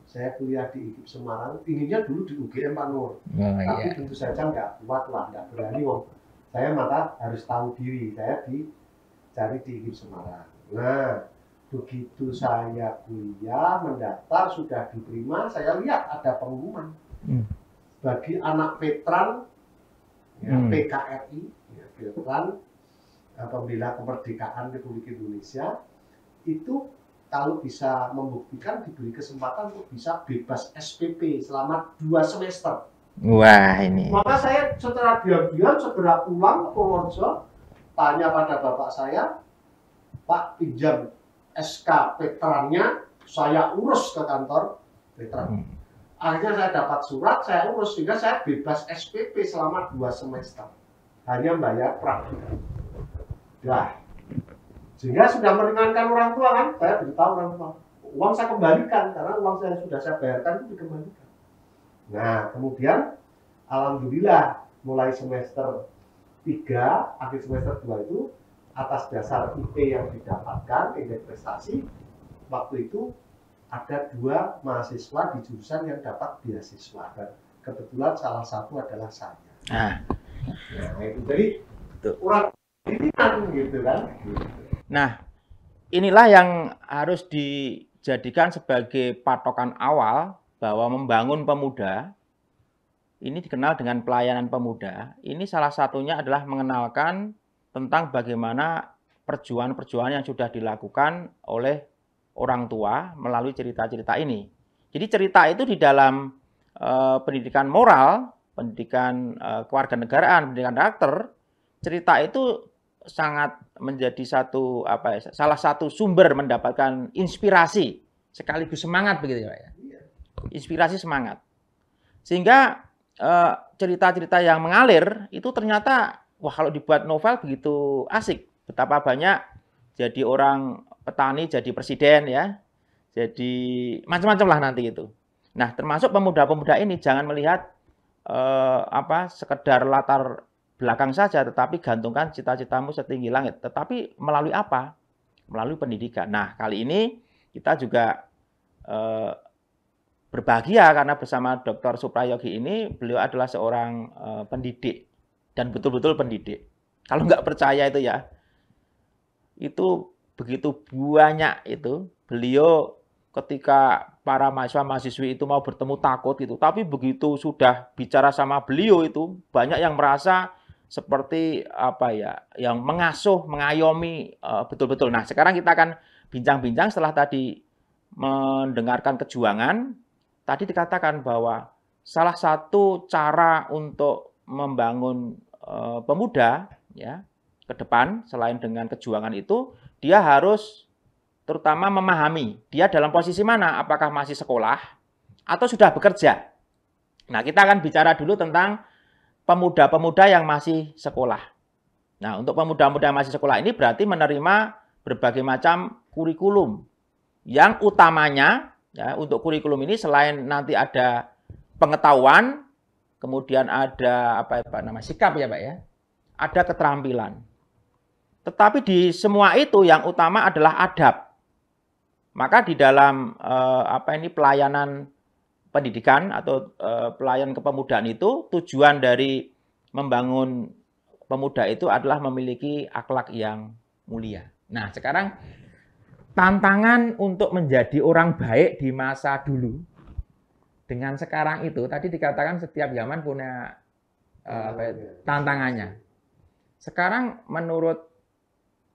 saya kuliah di IKIP Semarang, inginnya dulu di UGM Pak Nur. Tapi tentu saja nggak kuat lah, nggak berani. Saya maka harus tahu diri, saya dicari di IKIP Semarang. Nah, begitu saya kuliah, mendaftar, sudah diterima, saya lihat ada pengumuman. Bagi anak veteran, ya, PKRI, ya, veteran, pembela kemerdekaan Republik Indonesia, itu kalau bisa membuktikan diberi kesempatan untuk bisa bebas SPP selama 2 semester. Wah, ini. Maka saya setelah diam-diam segera pulang ke Purworejo, tanya pada bapak saya, Pak, pinjam SK veterannya, saya urus ke kantor veteran. Akhirnya saya dapat surat, saya urus, sehingga saya bebas SPP selama 2 semester. Hanya bayar praktik. Nah, sehingga sudah meringankan orang tua kan, saya beritahu orang tua, uang saya kembalikan, karena uang saya sudah saya bayarkan itu dikembalikan. Nah, kemudian alhamdulillah mulai semester 3, akhir semester 2 itu, atas dasar IP yang didapatkan, indeks prestasi, waktu itu ada 2 mahasiswa di jurusan yang dapat beasiswa, dan kebetulan salah satu adalah saya. Nah, itu jadi orang gitu kan. Nah, inilah yang harus dijadikan sebagai patokan awal bahwa membangun pemuda, ini dikenal dengan pelayanan pemuda. Ini salah satunya adalah mengenalkan tentang bagaimana perjuangan-perjuangan yang sudah dilakukan oleh orang tua melalui cerita-cerita ini. Jadi cerita itu di dalam pendidikan moral, pendidikan kewarganegaraan, pendidikan karakter, cerita itu sangat menjadi salah satu sumber mendapatkan inspirasi sekaligus semangat begitu ya Pak ya. Inspirasi semangat. Sehingga cerita-cerita yang mengalir itu ternyata wah kalau dibuat novel begitu asik. Betapa banyak jadi orang petani jadi presiden ya. Jadi macam-macam lah nanti itu. Nah, termasuk pemuda-pemuda ini jangan melihat sekedar latar belakang saja, tetapi gantungkan cita-citamu setinggi langit. Tetapi melalui apa? Melalui pendidikan. Nah, kali ini kita juga berbahagia karena bersama Dr. Suprayogi ini, beliau adalah seorang pendidik dan betul-betul pendidik. Kalau nggak percaya itu ya, itu begitu banyak itu beliau ketika para mahasiswa-mahasiswi itu mau bertemu takut gitu. Tapi begitu sudah bicara sama beliau itu banyak yang merasa seperti yang mengasuh, mengayomi betul-betul. Nah, sekarang kita akan bincang-bincang setelah tadi mendengarkan kejuangan. Tadi dikatakan bahwa salah satu cara untuk membangun pemuda ya ke depan selain dengan kejuangan itu, dia harus terutama memahami dia dalam posisi mana, apakah masih sekolah atau sudah bekerja. Nah, kita akan bicara dulu tentang pemuda-pemuda yang masih sekolah. Nah, untuk pemuda-pemuda yang masih sekolah ini berarti menerima berbagai macam kurikulum. Yang utamanya ya, untuk kurikulum ini selain nanti ada pengetahuan, kemudian ada sikap ya Pak ya, ada keterampilan. Tetapi di semua itu yang utama adalah adab. Maka di dalam pelayanan pendidikan atau pelayanan kepemudaan itu tujuan dari membangun pemuda itu adalah memiliki akhlak yang mulia. Nah, sekarang tantangan untuk menjadi orang baik di masa dulu dengan sekarang itu tadi dikatakan setiap zaman punya tantangannya. Sekarang menurut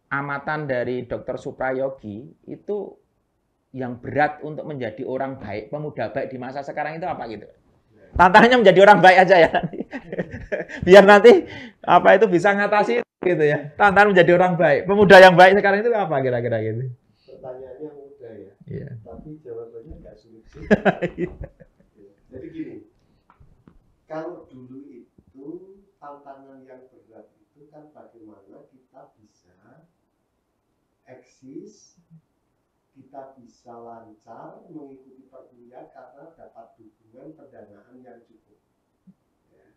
amatan dari Dr. Suprayogi itu yang berat untuk menjadi orang baik, pemuda baik di masa sekarang itu apa gitu? Tantangannya menjadi orang baik aja ya nanti. Biar nanti apa itu bisa ngatasi gitu ya. Tantangan menjadi orang baik. Pemuda yang baik sekarang itu apa kira-kira gitu? Pertanyaannya mudah ya. Iya. Tapi jawabannya nggak sulit sih. Jadi gini, kalau dulu itu tantangan yang berat itu kan bagaimana kita bisa eksis, kita bisa lancar mengikuti perkuliahan karena dapat dukungan pendanaan yang cukup. Ya.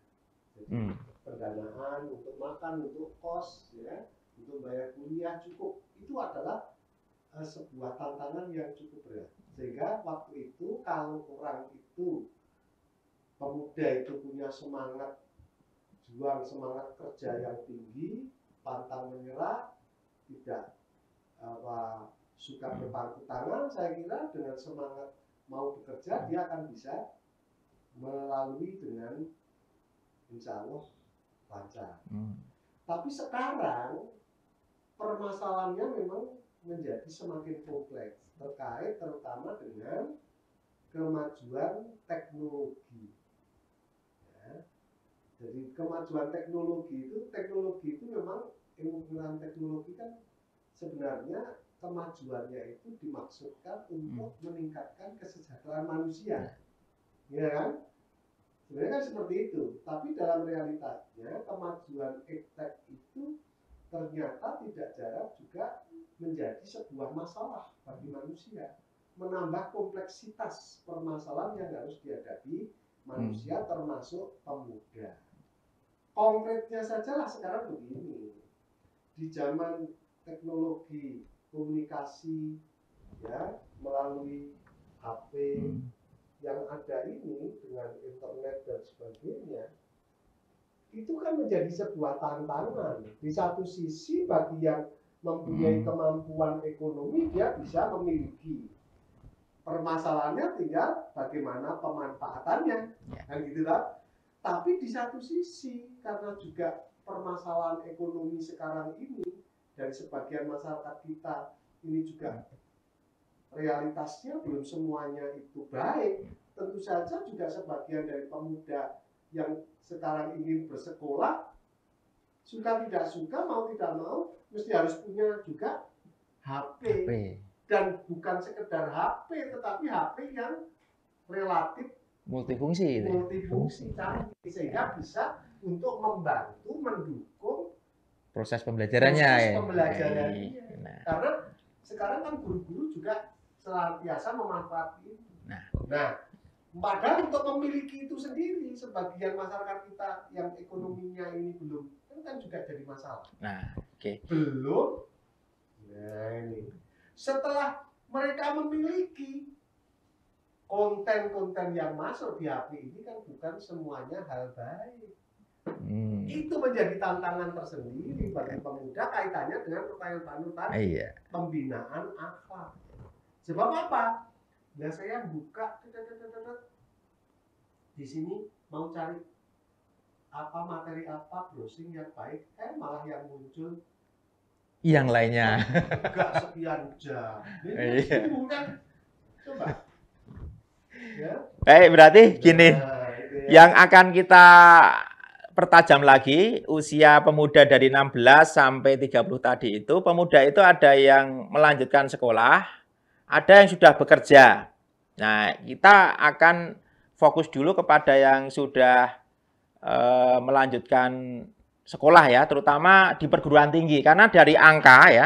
Jadi pendanaan untuk makan, untuk kos, ya, untuk bayar kuliah cukup. Itu adalah sebuah tantangan yang cukup berat. Sehingga waktu itu kalau orang itu, pemuda itu punya semangat juang, semangat kerja yang tinggi, pantang menyerah, tidak suka berpangku tangan, saya kira dengan semangat mau bekerja dia akan bisa melalui dengan insya Allah lancar. Tapi sekarang permasalahannya memang menjadi semakin kompleks terkait terutama dengan kemajuan teknologi. Ya. Jadi kemajuan teknologi itu memang ilmu pengetahuan teknologi kan sebenarnya kemajuannya itu dimaksudkan untuk meningkatkan kesejahteraan manusia, ya kan? Sebenarnya kan seperti itu. Tapi dalam realitasnya kemajuan iptek itu ternyata tidak jarang juga menjadi sebuah masalah bagi manusia, menambah kompleksitas permasalahan yang harus dihadapi manusia termasuk pemuda. Konkretnya sajalah sekarang begini, di zaman teknologi komunikasi ya melalui HP yang ada ini dengan internet dan sebagainya, itu kan menjadi sebuah tantangan. Di satu sisi bagi yang mempunyai kemampuan ekonomi dia bisa memiliki, permasalahannya tinggal bagaimana pemanfaatannya, kan gitu kan. Tapi di satu sisi karena juga permasalahan ekonomi sekarang ini dari sebagian masyarakat kita ini juga realitasnya belum semuanya itu baik. Tentu saja juga sebagian dari pemuda yang sekarang ingin bersekolah, suka tidak suka, mau tidak mau, mesti harus punya juga HP. Dan bukan sekedar HP, tetapi HP yang relatif multifungsi canggih, sehingga bisa untuk membantu mendukung proses pembelajarannya. Karena sekarang kan guru-guru juga senantiasa memanfaatkan itu. Nah, padahal untuk memiliki itu sendiri sebagian masyarakat kita yang ekonominya ini belum kan juga jadi masalah. Belum. Nah ini setelah mereka memiliki konten-konten yang masuk di HP ini kan bukan semuanya hal baik. Itu menjadi tantangan tersendiri bagi pemuda kaitannya dengan pertanyaan Pak Nur tadi, pembinaan akhlak. Sebab apa? Nah saya buka di sini mau cari apa materi apa browsing yang baik, malah yang muncul yang lainnya. Enggak sekian jam. Bukan. Coba. Ya. Baik, berarti gini. Yang akan kita pertajam lagi usia pemuda dari 16 sampai 30 tadi itu, pemuda itu ada yang melanjutkan sekolah, ada yang sudah bekerja. Nah, kita akan fokus dulu kepada yang sudah melanjutkan sekolah ya, terutama di perguruan tinggi. Karena dari angka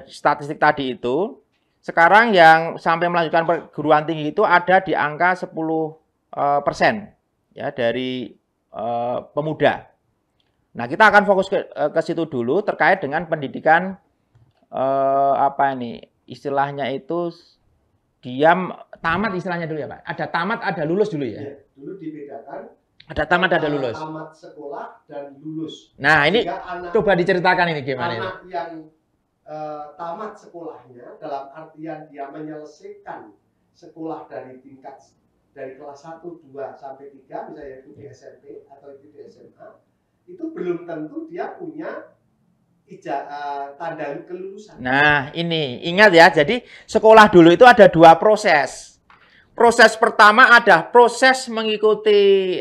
statistik tadi itu, sekarang yang sampai melanjutkan perguruan tinggi itu ada di angka 10% ya dari pemuda. Nah, kita akan fokus ke situ dulu terkait dengan pendidikan istilahnya itu diam tamat istilahnya dulu ya Pak. Ada tamat, ada lulus dulu ya. Dulu dibedakan. Ada tamat, ada lulus. Tamat sekolah dan lulus. Nah ini coba diceritakan ini gimana. Anak yang tamat sekolahnya dalam artian dia menyelesaikan sekolah dari tingkat dari kelas 1, 2 sampai 3 misalnya itu di SMP atau itu di SMA, itu belum tentu dia punya tanda kelulusan. Nah, ini ingat ya. Jadi sekolah dulu itu ada dua proses. Proses pertama ada proses mengikuti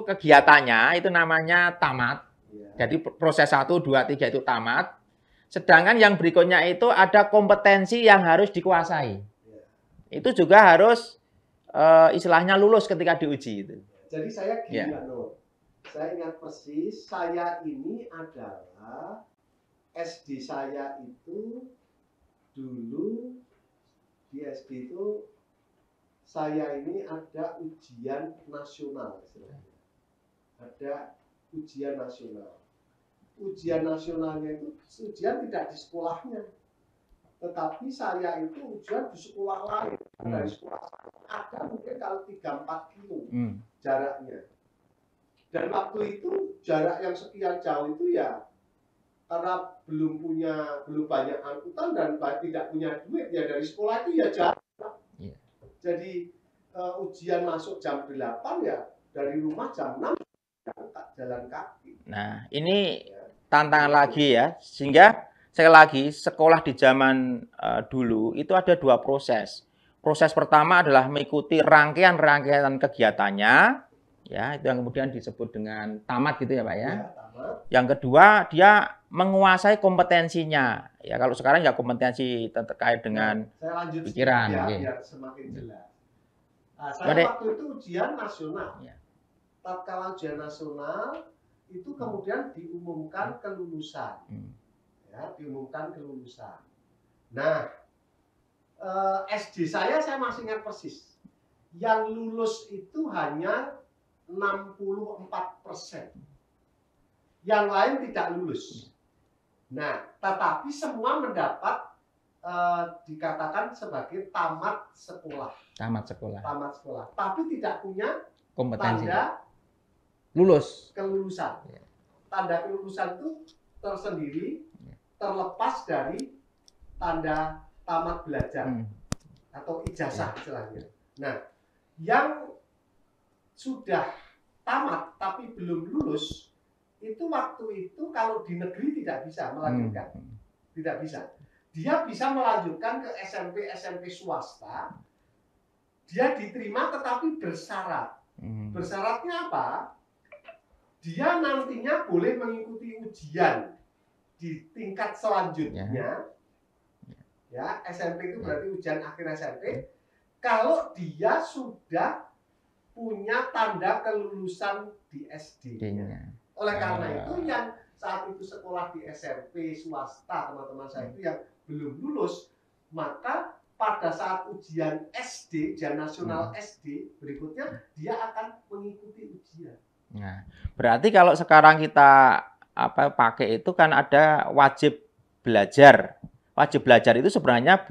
kegiatannya, itu namanya tamat. Ya. Jadi proses 1, 2, 3 itu tamat. Sedangkan yang berikutnya itu ada kompetensi yang harus dikuasai. Ya. Itu juga harus istilahnya lulus ketika diuji itu. Jadi saya gini, Ya. Saya ingat persis, saya ini adalah SD saya itu dulu di SD itu saya ini ada ujian nasional istilahnya. Ada ujian nasional. Ujian nasionalnya itu ujian tidak di sekolahnya. Tetapi saya itu ujian di sekolah lain. Dari sekolah ada mungkin kalau 3-4 kilo jaraknya. Dan waktu itu jarak yang sekian jauh itu ya karena belum banyak angkutan dan tidak punya duit ya dari sekolah itu ya jauh. Yeah. Jadi ujian masuk jam 8 ya dari rumah jam 6 jalan kaki. Nah, ini tantangan lagi ya. Sehingga sekali lagi sekolah di zaman dulu itu ada dua proses. Proses pertama adalah mengikuti rangkaian kegiatannya. Ya, itu yang kemudian disebut dengan tamat gitu ya Pak ya. Tamat. Yang kedua, dia menguasai kompetensinya. Ya, kalau sekarang ya kompetensi terkait dengan pikiran. Biar semakin jelas. Saya waktu itu ujian nasional. Ya. Tatkala ujian nasional itu kemudian diumumkan kelulusan. Ya, diumumkan kelulusan. Nah, SD saya masih ingat persis. Yang lulus itu hanya 64%. Yang lain tidak lulus. Nah, tetapi semua mendapat dikatakan sebagai tamat sekolah. Tamat sekolah. Tamat sekolah. Tapi tidak punya kompetensi. Tanda lulus. Kelulusan. Tanda kelulusan itu tersendiri, terlepas dari tanda tamat belajar atau ijazah istilahnya. Nah, yang sudah tamat tapi belum lulus itu waktu itu kalau di negeri tidak bisa melanjutkan, tidak bisa. Dia bisa melanjutkan ke SMP swasta, dia diterima tetapi bersyarat. Bersyaratnya apa? Dia nantinya boleh mengikuti ujian di tingkat selanjutnya. Ya, SMP itu berarti ujian akhir SMP. Kalau dia sudah punya tanda kelulusan di SD-nya. Oleh karena itu yang saat itu sekolah di SMP swasta, teman-teman saya itu yang belum lulus, maka pada saat ujian SD, ujian nasional SD berikutnya dia akan mengikuti ujian. Nah, berarti kalau sekarang kita pakai itu kan ada wajib belajar. Wajib belajar itu sebenarnya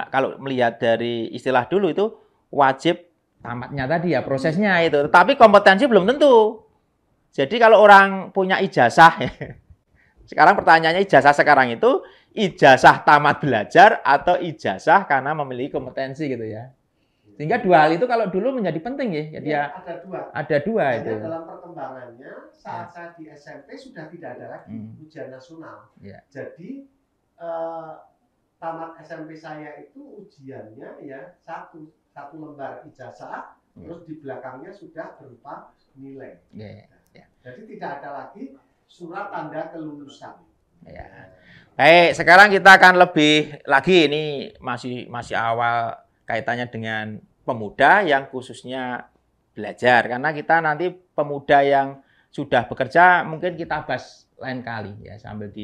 kalau melihat dari istilah dulu itu wajib tamatnya tadi ya, prosesnya itu. Tapi kompetensi belum tentu. Jadi kalau orang punya ijazah, sekarang pertanyaannya ijazah sekarang itu ijazah tamat belajar atau ijazah karena memiliki kompetensi gitu ya. Sehingga dua hal itu kalau dulu menjadi penting ya. Jadi ya, ada dua itu. Dalam perkembangannya saat saya di SMP sudah tidak ada lagi ujian nasional. Jadi tamat SMP saya itu ujiannya ya satu lembar ijazah, terus di belakangnya sudah berupa nilai. Jadi tidak ada lagi surat tanda kelulusan. Baik, sekarang kita akan lebih lagi, ini masih awal kaitannya dengan pemuda yang khususnya belajar. Karena kita nanti pemuda yang sudah bekerja mungkin kita bahas lain kali ya, sambil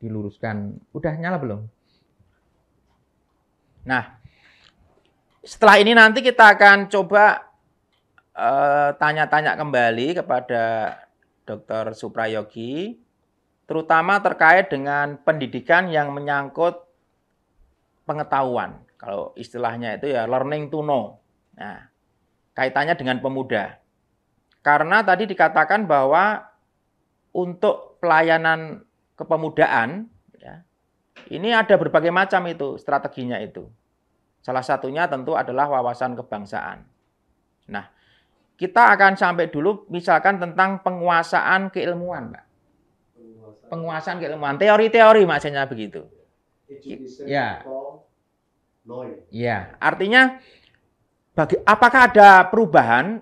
diluruskan. Udah nyala belum? Nah, setelah ini nanti kita akan coba tanya-tanya kembali kepada Dr. Suprayogi, terutama terkait dengan pendidikan yang menyangkut pengetahuan. Kalau istilahnya itu ya learning to know. Nah, kaitannya dengan pemuda. Karena tadi dikatakan bahwa untuk pelayanan kepemudaan, ya, ini ada berbagai macam itu strateginya itu. Salah satunya tentu adalah wawasan kebangsaan. Nah, kita akan sampai dulu misalkan tentang penguasaan keilmuan, Pak. penguasaan keilmuan, teori-teori maksudnya begitu. Ya. Ya, artinya apakah ada perubahan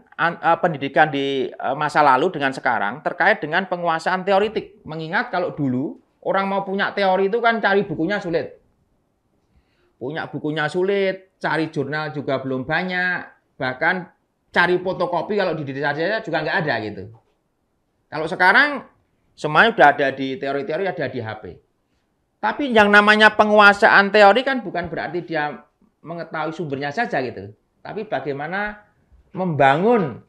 pendidikan di masa lalu dengan sekarang terkait dengan penguasaan teoritik? Mengingat kalau dulu orang mau punya teori itu kan cari bukunya sulit. Punya bukunya sulit, cari jurnal juga belum banyak, bahkan cari fotokopi kalau di desa saya juga nggak ada gitu. Kalau sekarang semuanya sudah ada di teori-teori, ada di HP. Tapi yang namanya penguasaan teori kan bukan berarti dia mengetahui sumbernya saja gitu. Tapi bagaimana membangun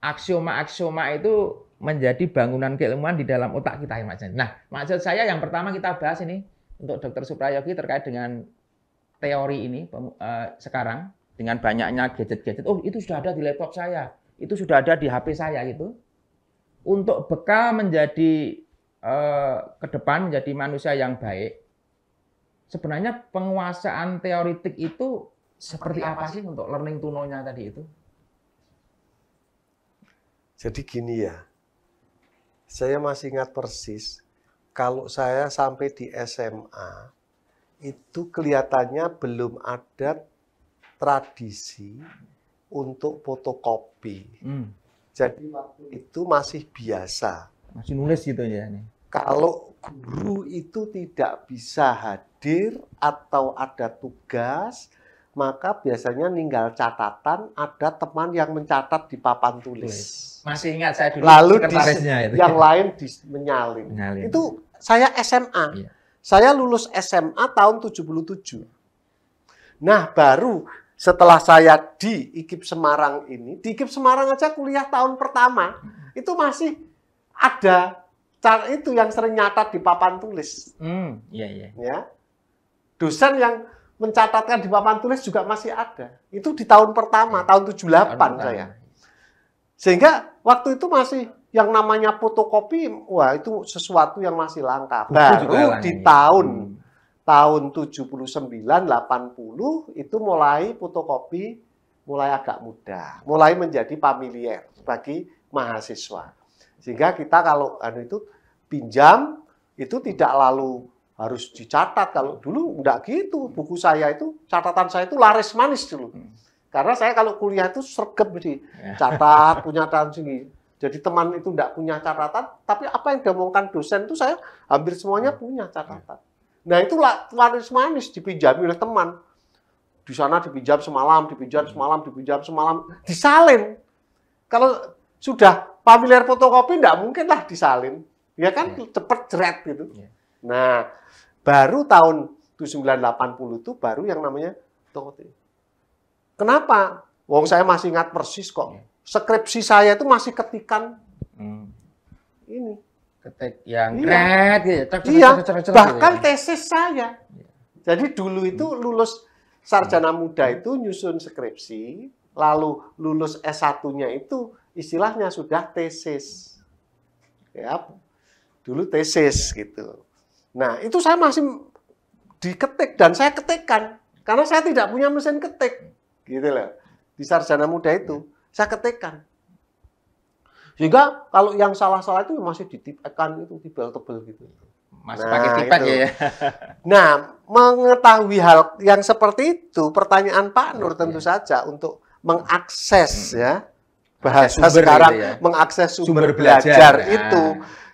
aksioma-aksioma itu menjadi bangunan keilmuan di dalam otak kita. Nah, maksud saya yang pertama kita bahas ini untuk Dr. Suprayogi terkait dengan teori ini sekarang dengan banyaknya gadget-gadget. Oh, itu sudah ada di laptop saya, itu sudah ada di HP saya gitu. Untuk bekal menjadi ke depan menjadi manusia yang baik. Sebenarnya penguasaan teoritik itu seperti apa sih untuk learning to know-nya tadi itu? Jadi gini ya, saya masih ingat persis, kalau saya sampai di SMA, itu kelihatannya belum ada tradisi untuk fotokopi. Jadi waktu itu masih biasa. Masih nulis gitu ya? Kalau guru itu tidak bisa hadir atau ada tugas, maka biasanya ninggal catatan, ada teman yang mencatat di papan tulis. Masih ingat saya dulu. Lalu itu. Yang lain menyalin. Itu saya SMA. Iya. Saya lulus SMA tahun 77. Nah, baru setelah saya di IKIP Semarang ini, di IKIP Semarang aja kuliah tahun pertama, itu masih ada cara itu yang sering nyatat di papan tulis. Iya. Ya. Dosen yang mencatatkan di papan tulis juga masih ada. Itu di tahun pertama, tahun 78 saya. Sehingga waktu itu masih yang namanya fotokopi, wah itu sesuatu yang masih langka. Baru di tahun 79, 80 itu mulai fotokopi mulai agak mudah, mulai menjadi familiar bagi mahasiswa. Sehingga kita kalau itu pinjam itu tidak lalu harus dicatat. Kalau dulu enggak gitu, buku saya itu, catatan saya itu laris manis dulu. Karena saya kalau kuliah itu sergap sih, catat, punya catatan sini. Jadi teman itu enggak punya catatan, tapi apa yang diomongkan dosen itu saya hampir semuanya punya catatan. Nah itu laris manis dipinjami oleh teman. Di sana dipinjam semalam, disalin. Kalau sudah familiar fotokopi enggak mungkin lah disalin. Ya kan cepet jeret gitu. Nah, baru tahun 1980 itu baru yang namanya fotokopi. Kenapa? Wong saya masih ingat persis kok. Skripsi saya itu masih ketikan ini. Ketik yang red gitu. Iya, bahkan tesis saya. Jadi dulu itu lulus sarjana muda itu nyusun skripsi, lalu lulus S1-nya itu istilahnya sudah tesis. Ya, dulu tesis gitu. Nah, itu saya masih diketik dan saya ketikkan karena saya tidak punya mesin ketik. Gitu loh. Di sarjana muda itu saya ketikkan. Sehingga kalau yang salah-salah itu masih ditipkan itu tebel-tebel gitu. Masih pakai tipak ya. Nah, mengetahui hal yang seperti itu, pertanyaan Pak Nur tentu saja untuk mengakses ya bahasa sekarang gitu ya. Mengakses sumber belajar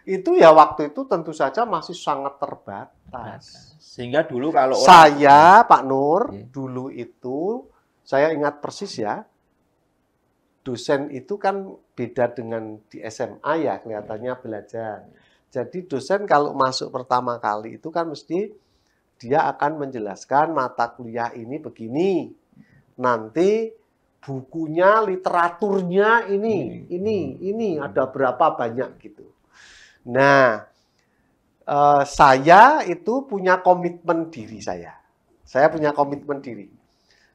itu ya waktu itu tentu saja masih sangat terbatas. Sehingga dulu kalau saya Pak Nur dulu itu saya ingat persis ya, dosen itu kan beda dengan di SMA ya kelihatannya belajar. Jadi dosen kalau masuk pertama kali itu kan mesti dia akan menjelaskan mata kuliah ini begini. Nanti bukunya, literaturnya ini ada berapa banyak gitu. Nah, saya itu punya komitmen diri saya. Saya punya komitmen diri.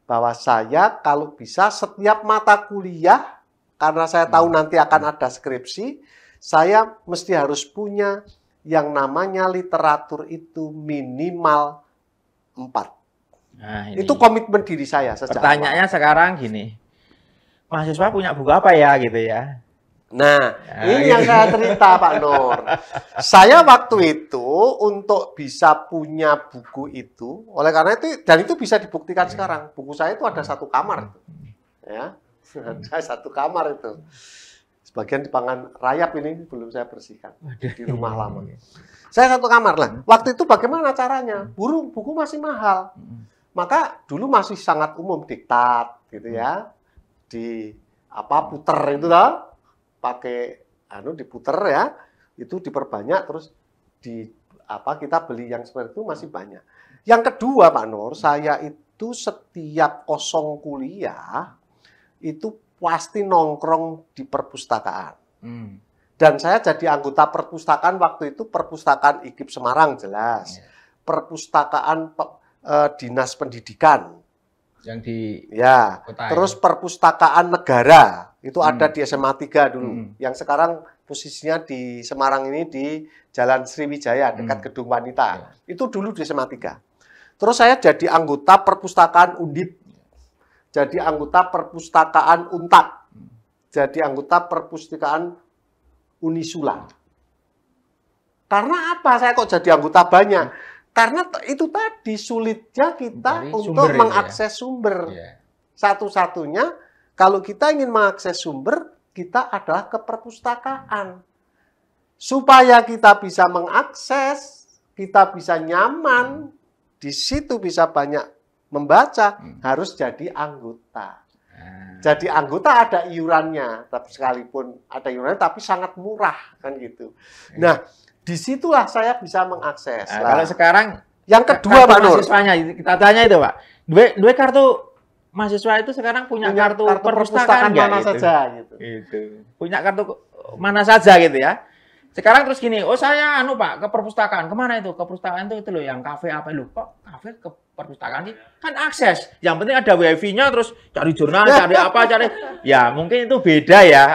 Bahwa saya kalau bisa setiap mata kuliah, karena saya tahu nanti akan ada skripsi, saya mesti harus punya yang namanya literatur itu minimal 4. Nah, itu komitmen diri saya. Pertanyaannya sekarang gini, mahasiswa punya buku apa ya gitu ya? Nah, ini yang saya cerita Pak Nur. Saya waktu itu untuk bisa punya buku itu, oleh karena itu, dan itu bisa dibuktikan sekarang. Buku saya itu ada satu kamar. Ya, ada satu kamar itu. Sebagian di Pangan Rayap ini belum saya bersihkan di rumah lama. Saya satu kamar lah. Waktu itu bagaimana caranya? Buku masih mahal. Maka dulu masih sangat umum diktat gitu ya. Di puter itu lah. Pakai diputer ya, itu diperbanyak terus kita beli yang seperti itu masih banyak. Yang kedua Pak Nur, saya itu setiap kosong kuliah itu pasti nongkrong di perpustakaan. Dan saya jadi anggota perpustakaan waktu itu perpustakaan IKIP Semarang jelas, perpustakaan Dinas Pendidikan. Yang di kota, terus perpustakaan negara itu ada di SMA 3 dulu. Yang sekarang posisinya di Semarang ini di Jalan Sriwijaya dekat Gedung Wanita. Itu dulu di SMA 3. Terus saya jadi anggota perpustakaan Undip. Jadi anggota perpustakaan Untak. Jadi anggota perpustakaan Unisula. Karena apa saya kok jadi anggota banyak? Karena itu tadi sulitnya kita untuk mengakses sumber. Satu-satunya kalau kita ingin mengakses sumber, kita adalah ke perpustakaan. Supaya kita bisa mengakses, kita bisa nyaman, di situ bisa banyak membaca, harus jadi anggota. Jadi anggota ada iurannya, tapi sekalipun ada iurannya, tapi sangat murah kan gitu. Nah, disitulah saya bisa mengakses. Kalau sekarang yang kedua Pak Nur, mahasiswanya kita tanya itu Pak, dua kartu mahasiswa itu sekarang punya kartu perpustakaan mana saja gitu. Punya kartu mana saja gitu ya. Sekarang terus gini, saya Pak ke perpustakaan, kemana itu? Ke perpustakaan itu loh yang kafe apa lu? Kok kafe ke perpustakaan sih? Kan akses. Yang penting ada wifi-nya, terus cari jurnal, cari apa, ya mungkin itu beda ya.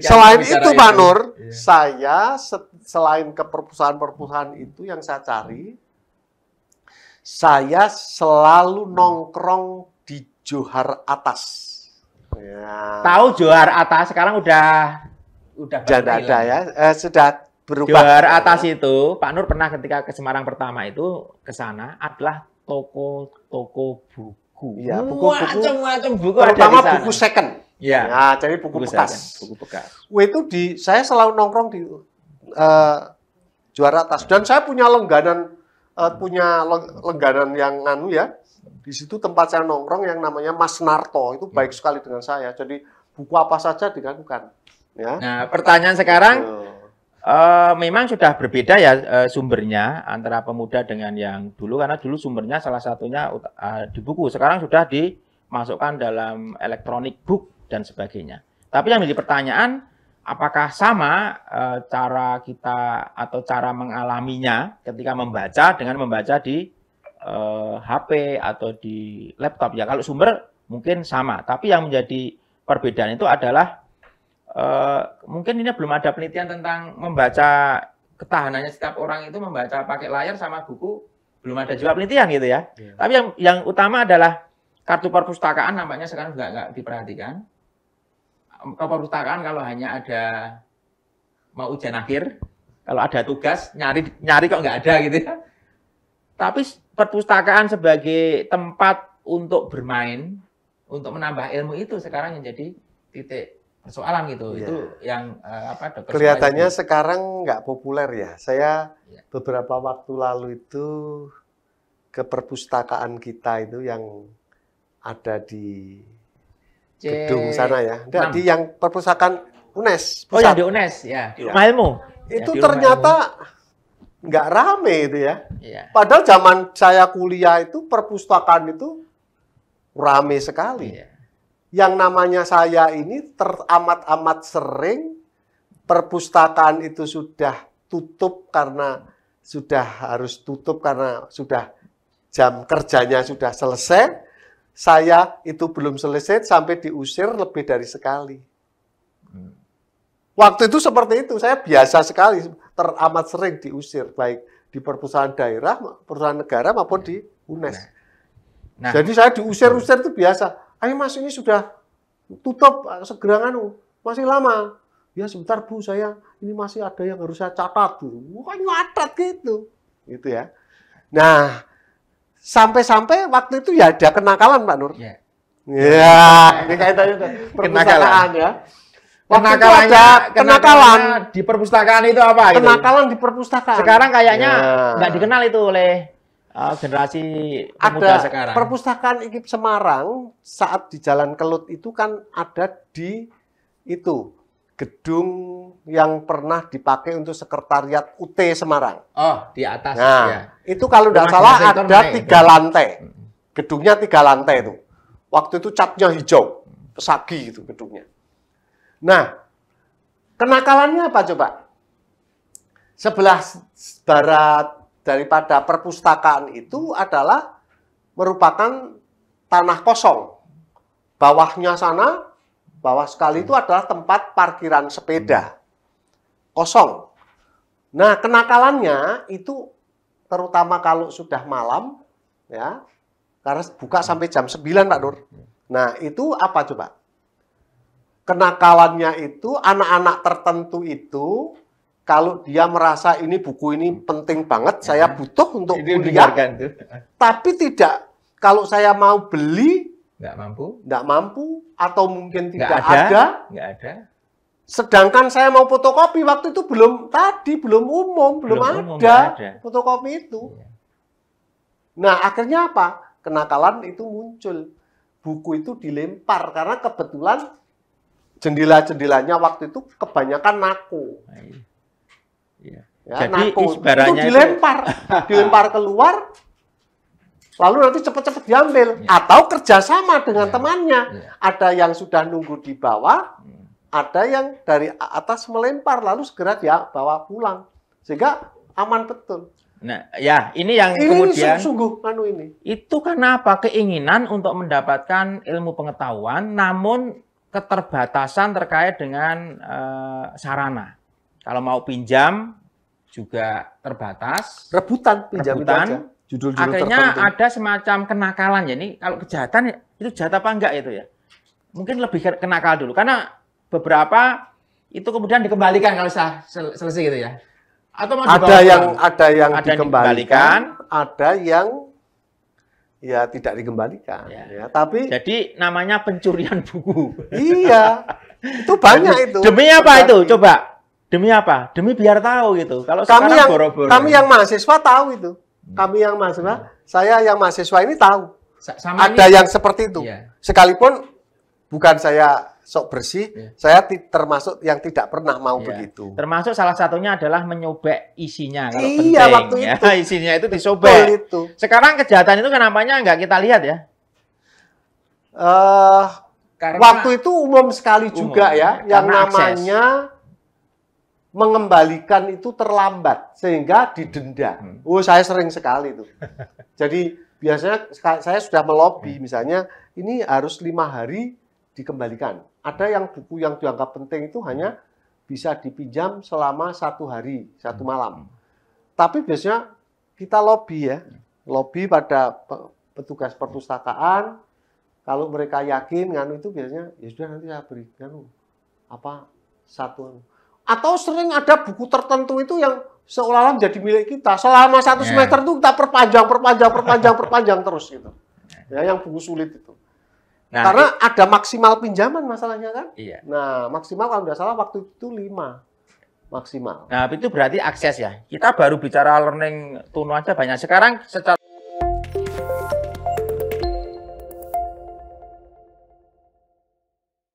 Selain itu Pak Nur, saya selain ke perpustakaan-perpustakaan itu yang saya cari, saya selalu nongkrong di Johar Atas. Tahu Johar Atas sekarang udah ada ya, sudah berubah. Johar Atas itu, Pak Nur pernah ketika ke Semarang pertama itu ke sana adalah toko buku. Iya, buku-buku. Macam-macam buku terutama ada di sana. buku second. Iya. Nah, jadi buku bekas. Buku bekas. Itu saya selalu nongkrong di Johar Atas dan saya punya langganan yang di situ tempat saya nongkrong yang namanya Mas Narto, itu baik sekali dengan saya. Jadi buku apa saja digadukan. Ya. Nah, pertanyaan sekarang memang sudah berbeda ya sumbernya antara pemuda dengan yang dulu, karena dulu sumbernya salah satunya di buku, sekarang sudah dimasukkan dalam electronic book dan sebagainya. Tapi yang menjadi pertanyaan, apakah sama cara kita atau cara mengalaminya ketika membaca dengan membaca di HP atau di laptop ya? Kalau sumber mungkin sama, tapi yang menjadi perbedaan itu adalah mungkin ini belum ada penelitian tentang membaca, ketahanannya setiap orang itu membaca pakai layar sama buku, belum ada juga penelitian gitu ya. Tapi yang utama adalah kartu perpustakaan nampaknya sekarang nggak diperhatikan. Ke perpustakaan kalau hanya ada mau ujian akhir, kalau ada tugas nyari kok nggak ada gitu ya. Tapi perpustakaan sebagai tempat untuk bermain, untuk menambah ilmu itu sekarang yang jadi titik persoalan gitu. Itu yang Dr. Kelihatannya sekarang nggak populer ya. Saya beberapa waktu lalu itu ke perpustakaan kita itu yang ada di gedung sana ya. Di yang perpustakaan UNES. Oh ya di UNES ya. Di rumah ilmu. Itu ternyata nggak rame itu ya. Padahal zaman saya kuliah itu perpustakaan itu rame sekali. Yang namanya saya ini teramat-amat sering perpustakaan itu sudah tutup karena harus tutup karena sudah jam kerjanya sudah selesai. Saya itu belum selesai sampai diusir lebih dari sekali. Waktu itu seperti itu, saya biasa sekali teramat sering diusir baik di perpustakaan daerah, perusahaan negara maupun di UNES. Jadi saya diusir-usir itu biasa. Ayo Mas, ini sudah tutup, segera Masih lama. Ya sebentar Bu, ini masih ada yang harus saya catat. Bukan nyatat gitu. Gitu ya. Nah, sampai-sampai waktu itu ya ada kenakalan Pak Nur. Ya. Ya, ini kaitannya perpustakaan ya. Waktu itu ada kenakalan di perpustakaan itu apa? Kenakalan di perpustakaan. Sekarang kayaknya nggak dikenal itu oleh generasi pemuda sekarang. Perpustakaan IKIP Semarang saat di Jalan Kelut itu kan ada di itu gedung yang pernah dipakai untuk sekretariat UT Semarang. Oh, di atas. Nah, ya. itu kalau tidak salah ada 3 lantai. Gedungnya 3 lantai itu. Waktu itu catnya hijau, pesagi itu gedungnya. Nah, kenakalannya apa coba? Sebelah barat daripada perpustakaan itu adalah merupakan tanah kosong. Bawahnya sana, bawah sekali itu adalah tempat parkiran sepeda. Kosong. Nah, kenakalannya itu terutama kalau sudah malam, ya, karena buka sampai jam 9 Pak Nur. Nah, itu apa coba? Kenakalannya itu anak-anak tertentu itu kalau dia merasa ini buku ini penting banget, saya butuh untuk kuliah, tapi tidak, kalau saya mau beli, nggak mampu, atau mungkin tidak ada. Sedangkan saya mau fotokopi, waktu itu belum umum, belum ada fotokopi itu. Nah, akhirnya apa? Kenakalan itu muncul. Buku itu dilempar, karena kebetulan jendela-jendelanya waktu itu kebanyakan nako. Ya, jadi nako itu dilempar keluar, lalu nanti cepat-cepat diambil. Atau kerjasama dengan temannya. Ada yang sudah nunggu di bawah, ada yang dari atas melempar, lalu segera dia bawa pulang. Sehingga aman betul. Nah, ya ini yang kemudian sungguh ini. Itu karena apa? Keinginan untuk mendapatkan ilmu pengetahuan, namun keterbatasan terkait dengan sarana. Kalau mau pinjam juga terbatas. Rebutan pinjam itu aja. Judul-judul akhirnya tertentu. Ada semacam kenakalan. Jadi kalau kejahatan itu jahat apa enggak itu ya? Mungkin lebih kenakal dulu. Karena beberapa itu kemudian dikembalikan kalau selesai gitu ya. Atau mau ada yang dikembalikan, ada yang ya tidak dikembalikan. Ya, tapi jadi namanya pencurian buku. Iya, itu banyak itu. Demi apa itu? Coba. Demi apa? Demi biar tahu gitu. Kalau kami yang mahasiswa tahu itu. Kami yang mahasiswa, saya yang mahasiswa ini tahu. Ada yang seperti itu. Iya. Sekalipun bukan saya sok bersih, saya termasuk yang tidak pernah mau begitu. Termasuk salah satunya adalah menyobek isinya. Kalau penting, waktu itu. Ya, isinya itu disobek. Itu. Sekarang kejahatan itu kenapanya nggak kita lihat ya? Waktu itu umum sekali juga ya, yang namanya mengembalikan itu terlambat sehingga didenda. Saya sering sekali itu. Jadi biasanya saya sudah melobi, misalnya ini harus 5 hari dikembalikan. Ada yang buku yang dianggap penting itu hanya bisa dipinjam selama 1 hari, 1 malam. Tapi biasanya kita lobby ya, lobby pada petugas perpustakaan. Kalau mereka yakin nganu itu biasanya ya sudah nanti saya berikan satu. Atau sering ada buku tertentu itu yang seolah-olah menjadi milik kita. Selama 1 semester itu kita perpanjang terus gitu. Ya, yang buku sulit itu. Nah, karena ada maksimal pinjaman masalahnya kan? Iya. Nah, maksimal kalau tidak salah waktu itu 5 maksimal. Nah, itu berarti akses ya. Kita baru bicara learning Tunu aja banyak. Sekarang secara